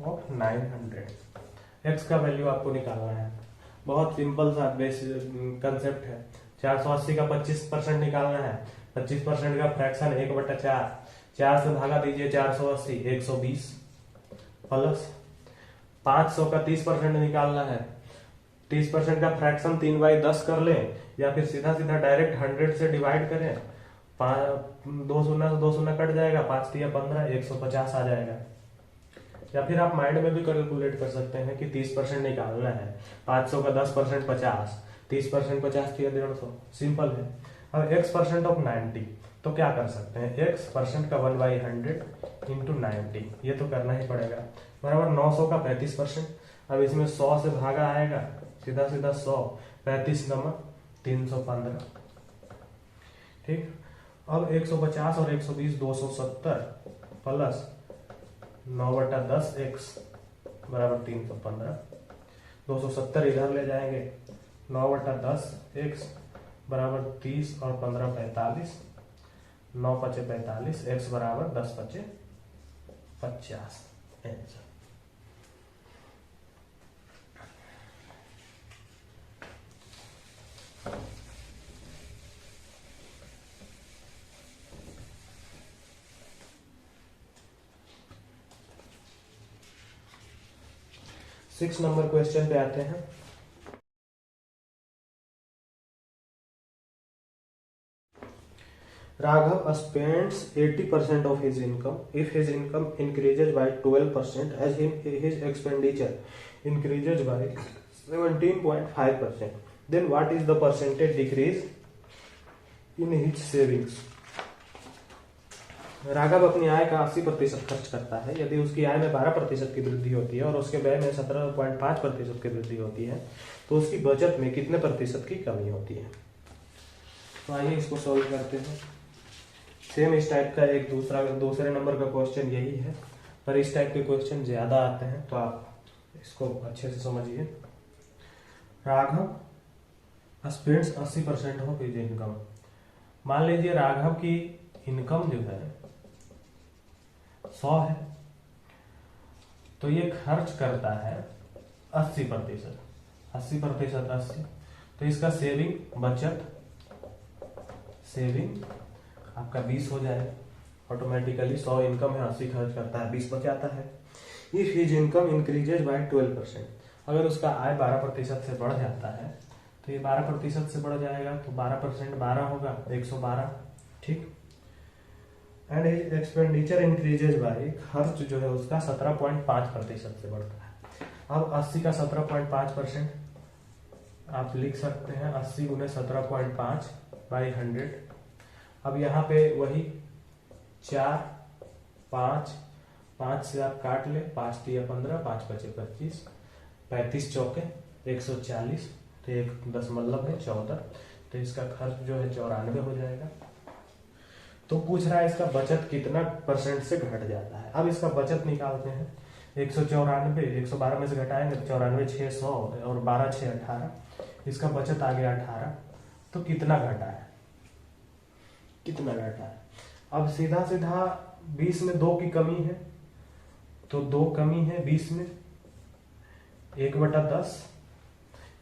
of 900। x का वैल्यू आपको निकालना है। बहुत सिंपल सा बेसिक कंसेप्ट है। 480 का 25% निकालना है। 25% का फ्रैक्शन 1/4, 4 से भागा दीजिए 480, 120, प्लस 500 का 30% निकालना है। 30% का फ्रैक्शन 3/10 कर लें, या फिर सीधा सीधा डायरेक्ट 100 से डिवाइड करें। 2 शून्य से 2 शून्य कट जाएगा, 5 × 15, 150 आ जाएगा। या फिर आप माइंड में भी कैलकुलेट कर सकते हैं कि 30% निकालना है। 500 का 10% 50, 30% 50 × 150, सिंपल है। अब x% ऑफ 90, तो क्या कर सकते हैं, x% का 1/100 इंटू 90, ये तो करना ही पड़ेगा, बराबर 900 का 35%। अब इसमें 100 से भागा आएगा, सीधा सीधा 100, 35 × 315। ठीक, अब 150 और 120 270 प्लस 9/10 x बराबर 315। 270 इधर ले जाएंगे, 9/10 x बराबर 30 और 15 45, 9×5 = 45, x बराबर 10×5 = 50 आंसर। सिक्स नंबर क्वेश्चन पे आते हैं। Raghav spends 80% of his income. If his income increases by 12%, as his expenditure increases by 17.5%, then what is the percentage decrease in his savings? Raghav अपनी आय का 80% खर्च करता है। यदि उसकी आय में 12% की वृद्धि होती है और उसके व्यय में 17.5% की वृद्धि होती है, तो उसकी बचत में कितने प्रतिशत की कमी होती है। तो आइए इसको सॉल्व करते हैं। सेम इस टाइप का एक दूसरे नंबर का क्वेश्चन यही है, पर इस टाइप के क्वेश्चन ज्यादा आते हैं, तो आप इसको अच्छे से समझिए। Raghav spends 80% of his income. मान लीजिए राघव की इनकम जो है 100 है, तो ये खर्च करता है 80%। 80%, 80, तो इसका सेविंग बचत सेविंग आपका 20 हो जाएगा ऑटोमेटिकली। 100 इनकम है, 80 खर्च करता है, 20 बचाता है। If his income increases by 12%, अगर उसका आय 12% से बढ़ जाता है तो ये 12% से बढ़ जाएगा, तो 12% 12 होगा, 112। ठीक। And his expenditure increases by, खर्च जो है उसका 17.5% से बढ़ता है। अब 80 का 17.5% आप लिख सकते हैं, 80 गुने 17.5 बाई 100। अब यहाँ पे वही 4, 5, 5 से आप काट ले, 5 तिया 15, 5 पचे 25, 35 चौके 140, तो 1.14, तो इसका खर्च जो है 94 हो जाएगा। तो पूछ रहा है इसका बचत कितना % से घट जाता है। अब इसका बचत निकालते हैं। 194, 112 में से घटाएंगे तो 94, 600 और 12, 6, 18, इसका बचत आ गया 18। तो कितना घटा है, कितना घटा है। अब सीधा सीधा 20 में 2 की कमी है, तो 2 कमी है 20 में, 1/10,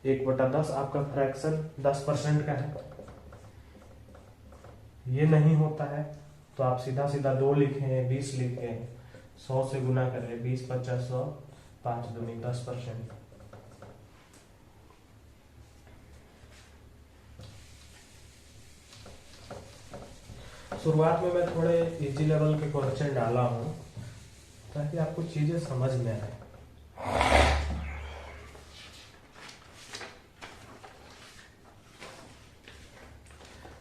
1/10 आपका फ्रैक्शन 10% का है, ये नहीं होता है तो आप सीधा सीधा 2 लिखें, 20 लिखें, 100 से गुना करें, 20, 50, 100, 5 दूनी 10%। शुरुआत में मैं थोड़े इजी लेवल के क्वेश्चन डाला हूं ताकि आपको चीजें समझ में आए।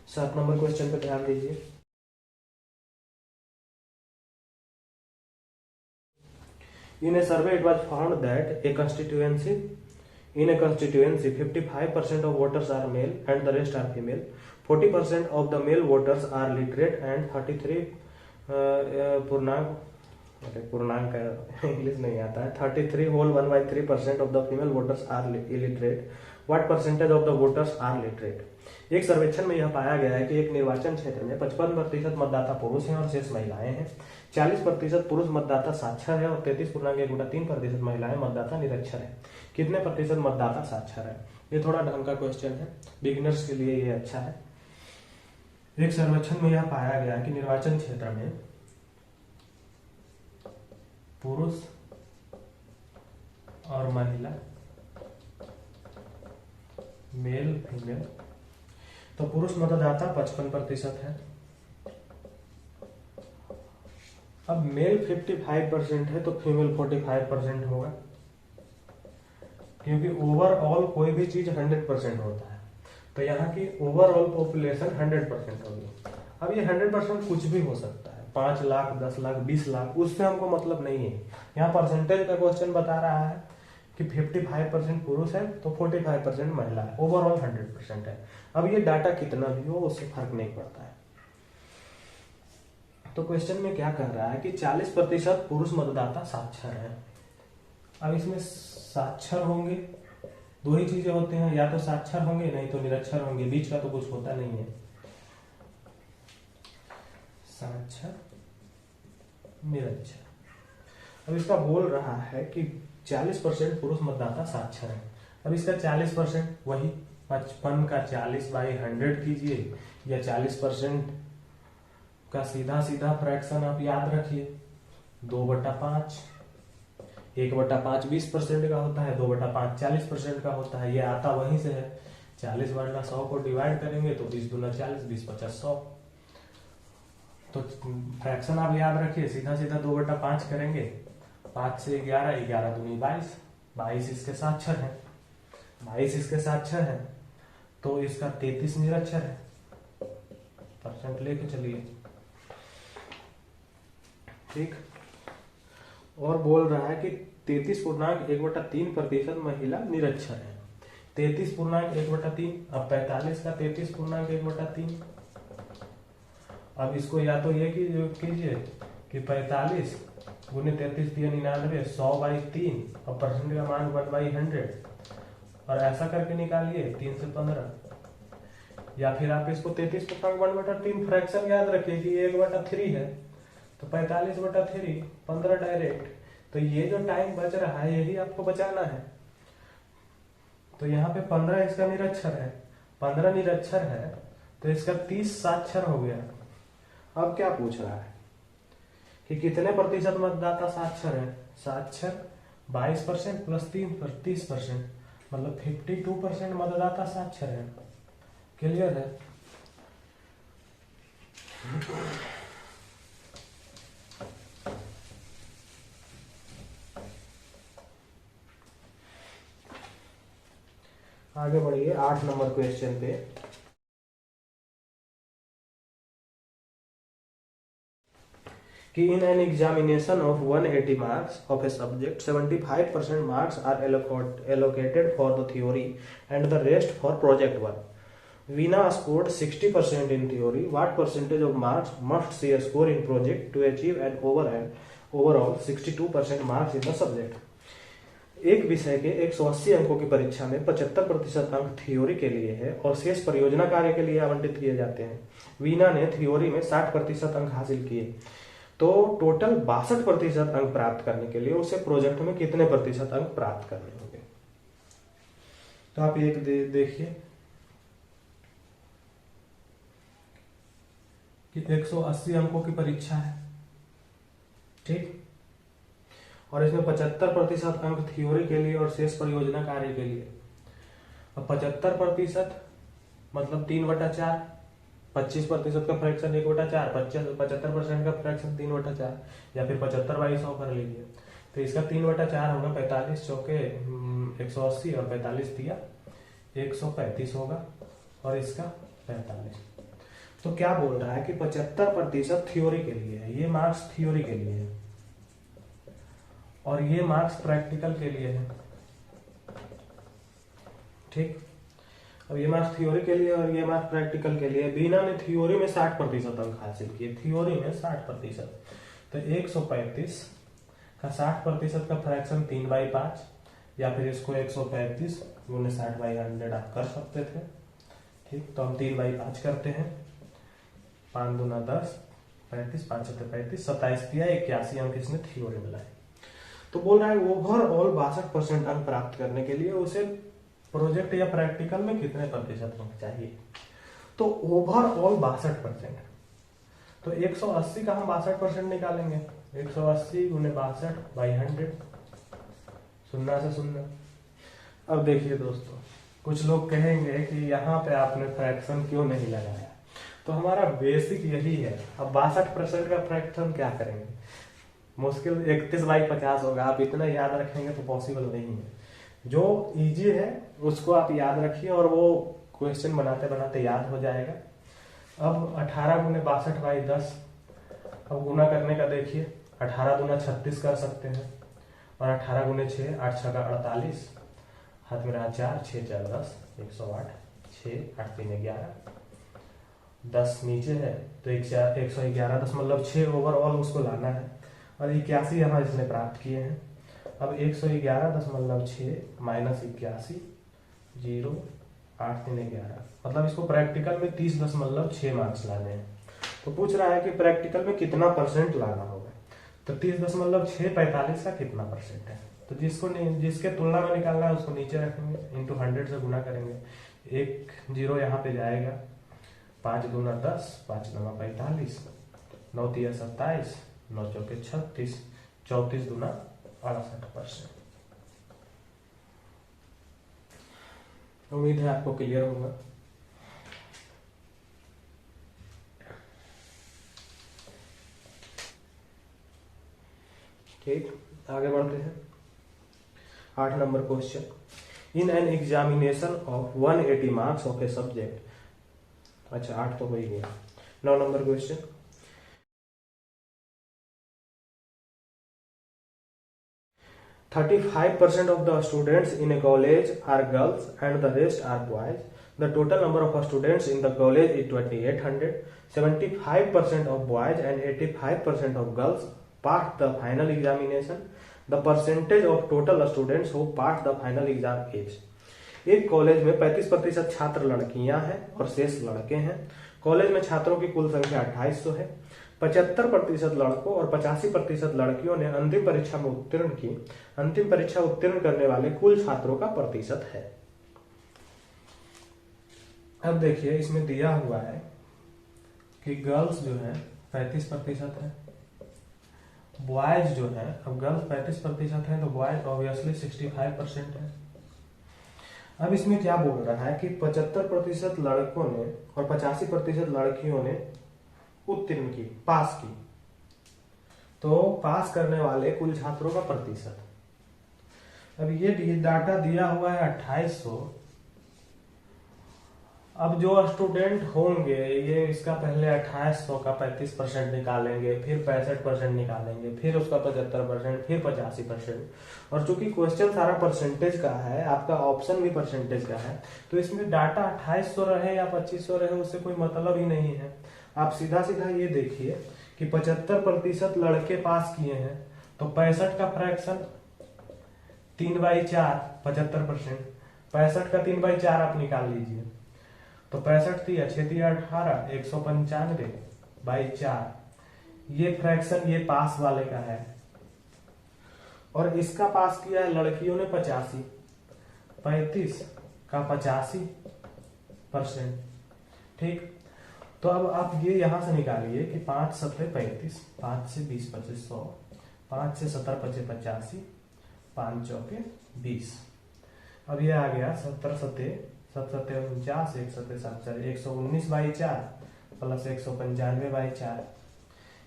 7 नंबर क्वेश्चन पे ध्यान दीजिए। In a survey, it was found that in a constituency, 55% of voters are male and the rest are female. 40% of the male voters are literate and 33 पूर्णांक इंग्लिश नहीं आता है, 33 whole 1/3% of the female voters are illiterate. What percentage of the voters are literate? एक सर्वेक्षण में यह पाया गया है कि एक निर्वाचन क्षेत्र में 55% मतदाता पुरुष हैं और शेष महिलाएं हैं। 40% पुरुष मतदाता साक्षर है और 33.1% महिलाएं मतदाता निरक्षर है। कितने प्रतिशत मतदाता साक्षर है? ये थोड़ा ढंग का क्वेश्चन है, बिगिनर्स के लिए ये अच्छा है। एक सर्वेक्षण में यह पाया गया कि निर्वाचन क्षेत्र में पुरुष और महिला, मेल फीमेल, तो पुरुष मतदाता 55% है। अब मेल 55% है तो फीमेल 45% होगा, क्योंकि ओवरऑल कोई भी चीज 100% होता है, तो यहाँ की ओवरऑल पॉपुलेशन 100% होगी। अब ये 100% कुछ भी हो सकता है, 5 लाख, 10 लाख, 20 लाख, उससे हमको मतलब नहीं है। यहाँ परसेंटेज का क्वेश्चन बता रहा है कि 55% पुरुष है तो 45% महिला है, ओवरऑल 100% है। अब ये डाटा कितना भी हो उससे फर्क नहीं पड़ता है। तो क्वेश्चन में क्या कह रहा है कि 40% पुरुष मतदाता साक्षर है। अब इसमें साक्षर होंगे, 2 ही चीजें होते हैं, या तो साक्षर होंगे नहीं तो निरक्षर होंगे, बीच का तो कुछ होता नहीं है। साक्षर, निरक्षर। अब इसका बोल रहा है कि 40% पुरुष मतदाता साक्षर है। अब इसका 40% वही 55 का 40 बाई 100 कीजिए, या 40% का सीधा सीधा फ्रैक्शन आप याद रखिए, 2/5, 1/5 20% का होता है, 2/5 40% का होता है, ये आता वहीं से है। 40/100 को डिवाइड करेंगे तो 20 दूना 40, 20 50 100। तो फ्रैक्शन आप याद रखिए, सीधा सीधा 2/5 करेंगे, 5 से 11, 11 दूनी 22, 22 इसके साक्षर है, 22 इसके साक्षर है, तो इसका 33 निरक्षर है। परसेंट लेके चलिए, ठीक। और बोल रहा है कि 33.1/3% महिला निरक्षर है। 33.1/3, अब 45 का 33.1/3। अब इसको या तो ये कीजिए कि 45 गुने 33 दिया 99, 100/3 और परसेंट का मान 1/100 और ऐसा करके निकालिए 3 से 15। या फिर आप इसको 33 को 1/3 फ्रैक्शन याद रखिए कि 1/3 है, तो 45/3 15 डायरेक्ट। तो ये जो टाइम बच रहा है यही आपको बचाना है। तो यहाँ पे 15 इसका निरक्षर है, 15 निरक्षर है, तो इसका 30 साक्षर हो गया। अब क्या पूछ रहा है कि कितने प्रतिशत मतदाता साक्षर है। साक्षर 22% प्लस 30%, मतलब 52% मतदाता साक्षर है। क्लियर है? आगे बढ़िए 8 नंबर क्वेश्चन पे। कि in an examination of 180 marks of a subject, 75% marks are allocated for the theory and the rest for project work. Veena scored 60% in theory. What percentage of marks must she score in project to achieve an overall 62% marks in the subject? एक विषय के 180 अंकों की परीक्षा में 75% अंक theory के लिए है और शेष परियोजना कार्य के लिए आवंटित किए जाते हैं। वीना ने थ्योरी में 60% अंक हासिल किए, तो टोटल 62% अंक प्राप्त करने के लिए उसे प्रोजेक्ट में कितने प्रतिशत अंक प्राप्त करने होंगे। तो आप एक देखिए कि 180 अंकों की परीक्षा है, ठीक, और इसमें 75% अंक थ्योरी के लिए और शेष परियोजना कार्य के लिए। अब 75% मतलब 3/4, 25% का फ्रैक्शन 1/4, 75% का फ्रैक्शन 3/4, या फिर 75/100 कर लीजिए। तो इसका 3/4 होगा, 45 चौके 180 और 45 दिया 135 होगा, और इसका 45। तो क्या बोल रहा है कि 75% थ्योरी के लिए है, ये मार्क्स थ्योरी के लिए है और ये मार्क्स प्रैक्टिकल के लिए है, ठीक। अब ये मार्क्स थ्योरी के लिए और ये मार्क्स प्रैक्टिकल के लिए। बीना ने थ्योरी में 60% अंक हासिल किए, थ्योरी में 60%, तो 135 का 60% का फ्रैक्शन 3/5, या फिर इसको 135 गुने 60/100 आप कर सकते थे, ठीक। तो हम 3/5 करते हैं, 5 दूना 10, 35, 5 35, 27 दिया, 81 अंक इसने थ्योरी में लाए। तो बोल रहा है ओवरऑल 62% अंक प्राप्त करने के लिए उसे प्रोजेक्ट या प्रैक्टिकल में कितने प्रतिशत अंक चाहिए। तो ओवरऑल 62%, तो 180 का हम 62% निकालेंगे, 180 गुने 62/100, 0 से 0। अब देखिए दोस्तों, कुछ लोग कहेंगे कि यहाँ पे आपने फ्रैक्शन क्यों नहीं लगाया, तो हमारा बेसिक यही है। अब 62% का फ्रैक्शन क्या करेंगे, मुश्किल 31/50 होगा, आप इतना याद रखेंगे तो पॉसिबल नहीं है। जो इजी है उसको आप याद रखिए और वो क्वेश्चन बनाते बनाते याद हो जाएगा। अब 18 गुने 62/10, अब गुना करने का देखिए, 18 दूना 36 कर सकते हैं, और 18 गुने 6, 8 6 का 48, हाथ में रहा 4, 6 4 10, 108, 6 8 3 11, 10 नीचे है तो 111.6 ओवरऑल उसको लाना है, और 81 यहाँ इसने प्राप्त किए हैं। अब 111.6 माइनस 81, 0 8 3 11, मतलब इसको प्रैक्टिकल में 30.6 मार्क्स लाने हैं। तो पूछ रहा है कि प्रैक्टिकल में कितना परसेंट लाना होगा, तो 30.6 45 का कितना परसेंट है, तो जिसके तुलना में निकालना है उसको नीचे रखेंगे, इंटू 100 से गुना करेंगे, 1 0 यहाँ पे जाएगा, 5 दूना 10, 5 9 45, 9 3 27, 9 चौके 36, 34 दूना 68%। उम्मीद है आपको क्लियर होगा। ठीक, आगे बढ़ते हैं। 8 number question, in an examination of 180 marks of a subject. अच्छा 8 तो हो ही गया। 9 number question, "35% of the students in a college are girls and the rest are boys. The total number of students in the college is 2800. 75% of boys and 85% of girls pass the final examination, the percentage of total students who pass the final exam is. एक college में 35% छात्र लड़कियां हैं और शेष लड़के हैं। College में छात्रों की कुल संख्या 2800 है। 75% लड़कों और 85% लड़कियों ने अंतिम परीक्षा में उत्तीर्ण की। अंतिम परीक्षा उत्तीर्ण करने वाले कुल छात्रों का प्रतिशत है। अब देखिए इसमें दिया हुआ है कि गर्ल्स जो है 35% है, बॉयज जो है, अब गर्ल्स 35% है तो बॉयज ऑब्वियसली 65% है। अब इसमें क्या बोल रहा है कि 75% लड़कों ने और 85% लड़कियों ने उत्तीर्ण की, पास की, तो पास करने वाले कुल छात्रों का प्रतिशत। अब ये डाटा दिया हुआ है 2800। अब जो स्टूडेंट होंगे ये इसका पहले 2800 का 35% निकालेंगे, फिर 65% निकालेंगे, फिर उसका 75%, फिर 85%। और चूंकि क्वेश्चन सारा परसेंटेज का है, आपका ऑप्शन भी परसेंटेज का है, तो इसमें डाटा 2800 रहे या 2500 रहे उससे कोई मतलब ही नहीं है। आप सीधा सीधा ये देखिए कि 75% लड़के पास किए हैं तो 65 का फ्रैक्शन 3/4, 75%, 65 का 3/4 आप निकाल लीजिए तो 65 3 6 3 18, 195/4। ये फ्रैक्शन ये पास वाले का है। और इसका पास किया है लड़कियों ने 85, 35 का 85%। ठीक, तो अब आप ये यहां से निकालिए कि 5 7 35, 5 से 20 25 100, 5 से 17 25 85, 5 चौके 20। अब ये आ गया 70 7 7 7 49, 1 7 7 4, 119/4 प्लस 195/4,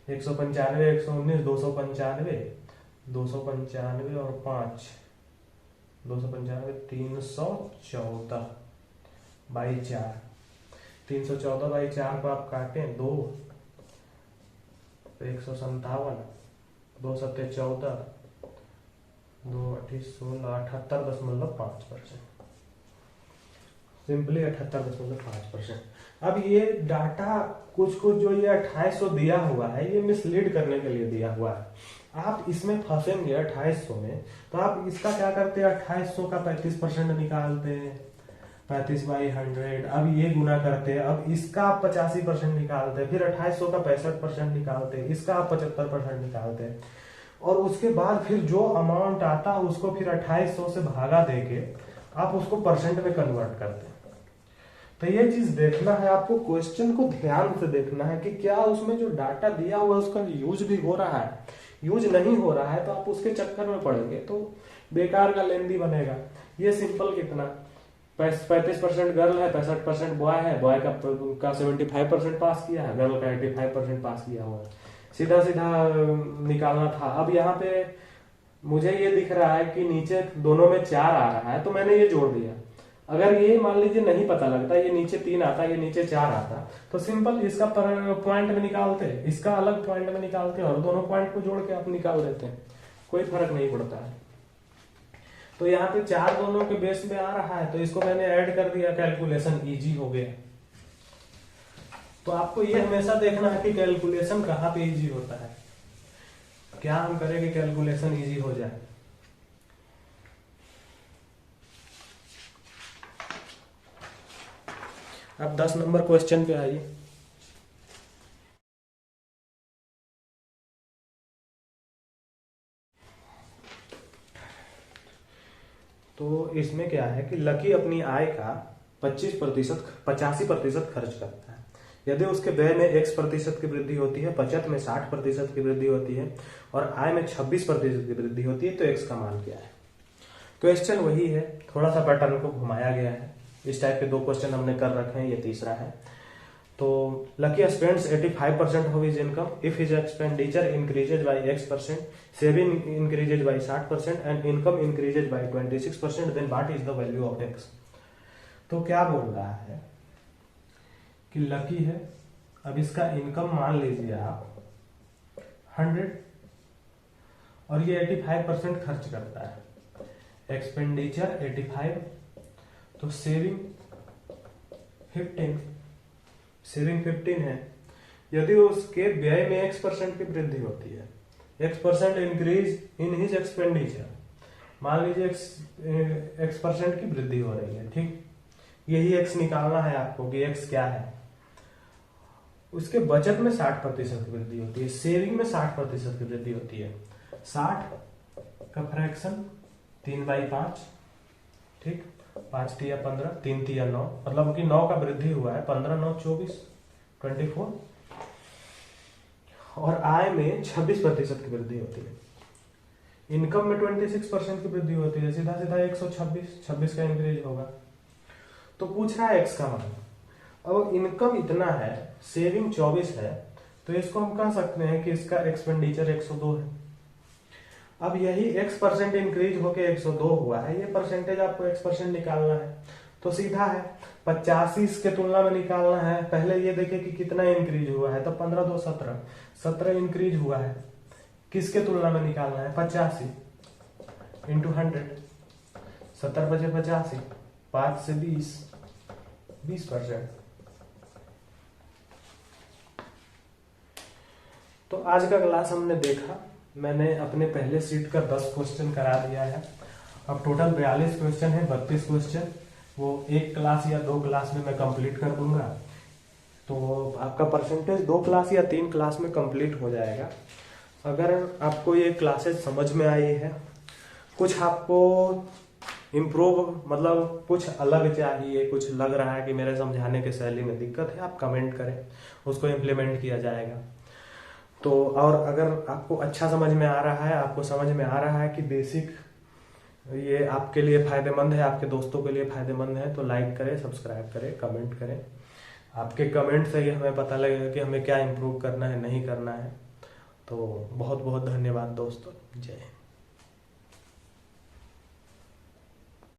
195 119 295, 295 और 5 295 314/4, 314/4 को आप काटें 2, 157, 2 7 14, 2 8 16, 78.5%, सिंपली 78.5%। अब ये डाटा कुछ जो ये 2800 दिया हुआ है ये मिसलीड करने के लिए दिया हुआ है। आप इसमें फंसेंगे 2800 में, तो आप इसका क्या करते हैं, 2800 का 35% निकालते हैं, 35/100। अब ये गुना करते हैं, अब इसका आप 85% निकालते हैं, फिर 2800 का 65% निकालते हैं, इसका आप 75% निकालते हैं, और उसके बाद फिर जो अमाउंट आता है उसको फिर 2800 से भागा देके आप उसको परसेंट में कन्वर्ट करते हैं। तो ये चीज देखना है आपको, क्वेश्चन को ध्यान से देखना है कि क्या उसमें जो डाटा दिया हुआ है उसका यूज भी हो रहा है। यूज नहीं हो रहा है तो आप उसके चक्कर में पड़ेंगे तो बेकार का लेंदी बनेगा। ये सिंपल कितना 35% गर्ल है, 65% बॉय है, बॉय का 75% पास किया है, गर्ल का 85% पास किया हुआ है। सीधा सीधा निकालना था। अब यहाँ पे मुझे ये दिख रहा है कि नीचे दोनों में 4 आ रहा है तो मैंने ये जोड़ दिया। अगर ये मान लीजिए नहीं पता लगता, ये नीचे 3 आता, ये नीचे 4 आता, तो सिंपल इसका पॉइंट में निकालते, इसका अलग पॉइंट में निकालते और दोनों पॉइंट को जोड़ के आप निकाल देते हैं, कोई फर्क नहीं पड़ता है। तो यहाँ पे 4 दोनों के बेस में आ रहा है तो इसको मैंने ऐड कर दिया, कैलकुलेशन इजी हो गया। तो आपको ये हमेशा देखना है कि कैलकुलेशन कहाँ पे इजी होता है, क्या हम करें कि कैलकुलेशन इजी हो जाए। अब 10 नंबर क्वेश्चन पे आइए। तो इसमें क्या है कि लकी अपनी आय का 85% खर्च करता है। यदि उसके व्यय में X% की वृद्धि होती है, बचत में 60% की वृद्धि होती है और आय में 26% की वृद्धि होती है, तो X का मान क्या है। क्वेश्चन वही है, थोड़ा सा पैटर्न को घुमाया गया है। इस टाइप के 2 क्वेश्चन हमने कर रखे हैं, ये तीसरा है। तो lucky spends 85% of his income if his expenditure increases by X%, saving increases by 60% and income increases by 26%, then what is the value of X। तो क्या बोल रहा है कि लकी है, अब इसका इनकम मान लीजिए आप 100 और ये 85% खर्च करता है, एक्सपेंडिचर 85, तो सेविंग 15 है। यदि उसके व्यय में X% की वृद्धि होती है, x% increase in his expenditure, मान लीजिए x% की वृद्धि हो रही है, ठीक, यही x निकालना है आपको कि x क्या है। उसके बचत में 60% की वृद्धि होती है, सेविंग में 60% की वृद्धि होती है। 60 का फ्रैक्शन 3/5, ठीक, 5 तिया 15, 3 तिया 9, मतलब कि 9 का वृद्धि हुआ है, 15 9 24, 24। और आय में 26% की वृद्धि होती है। इनकम में 26% की वृद्धि होती है, सीधा सीधा 126 का इंक्रीज होगा। तो पूछ रहा है एक्स का मान। अब इनकम इतना है, सेविंग 24 है, तो इसको हम कह सकते हैं कि इसका एक्सपेंडिचर 102 है। अब यही x% इंक्रीज होके 102 हुआ है, ये परसेंटेज आपको x% निकालना है, तो सीधा है 85 इसके तुलना में निकालना है। पहले ये देखिए कि कितना इंक्रीज हुआ है, तो 15 2 17, 17 इंक्रीज हुआ है, किसके तुलना में निकालना है, 85 इंटू 100, 70 बचे 85, 5 से 20%। तो आज का क्लास हमने देखा, मैंने अपने पहले सीट का 10 क्वेश्चन करा दिया है। अब टोटल 42 क्वेश्चन है, 32 क्वेश्चन वो एक क्लास या 2 क्लास में मैं कंप्लीट कर दूंगा, तो आपका परसेंटेज 2 क्लास या 3 क्लास में कंप्लीट हो जाएगा। अगर आपको ये क्लासेस समझ में आई है, कुछ आपको इम्प्रूव मतलब कुछ अलग चाहिए, कुछ लग रहा है कि मेरे समझाने के शैली में दिक्कत है, आप कमेंट करें, उसको इम्प्लीमेंट किया जाएगा। तो और अगर आपको अच्छा समझ में आ रहा है, आपको समझ में आ रहा है कि बेसिक ये आपके लिए फायदेमंद है, आपके दोस्तों के लिए फायदेमंद है, तो लाइक करें, सब्सक्राइब करें, कमेंट करें। आपके कमेंट से ही हमें पता लगेगा कि हमें क्या इम्प्रूव करना है, नहीं करना है। तो बहुत बहुत धन्यवाद दोस्तों, जय हिंद।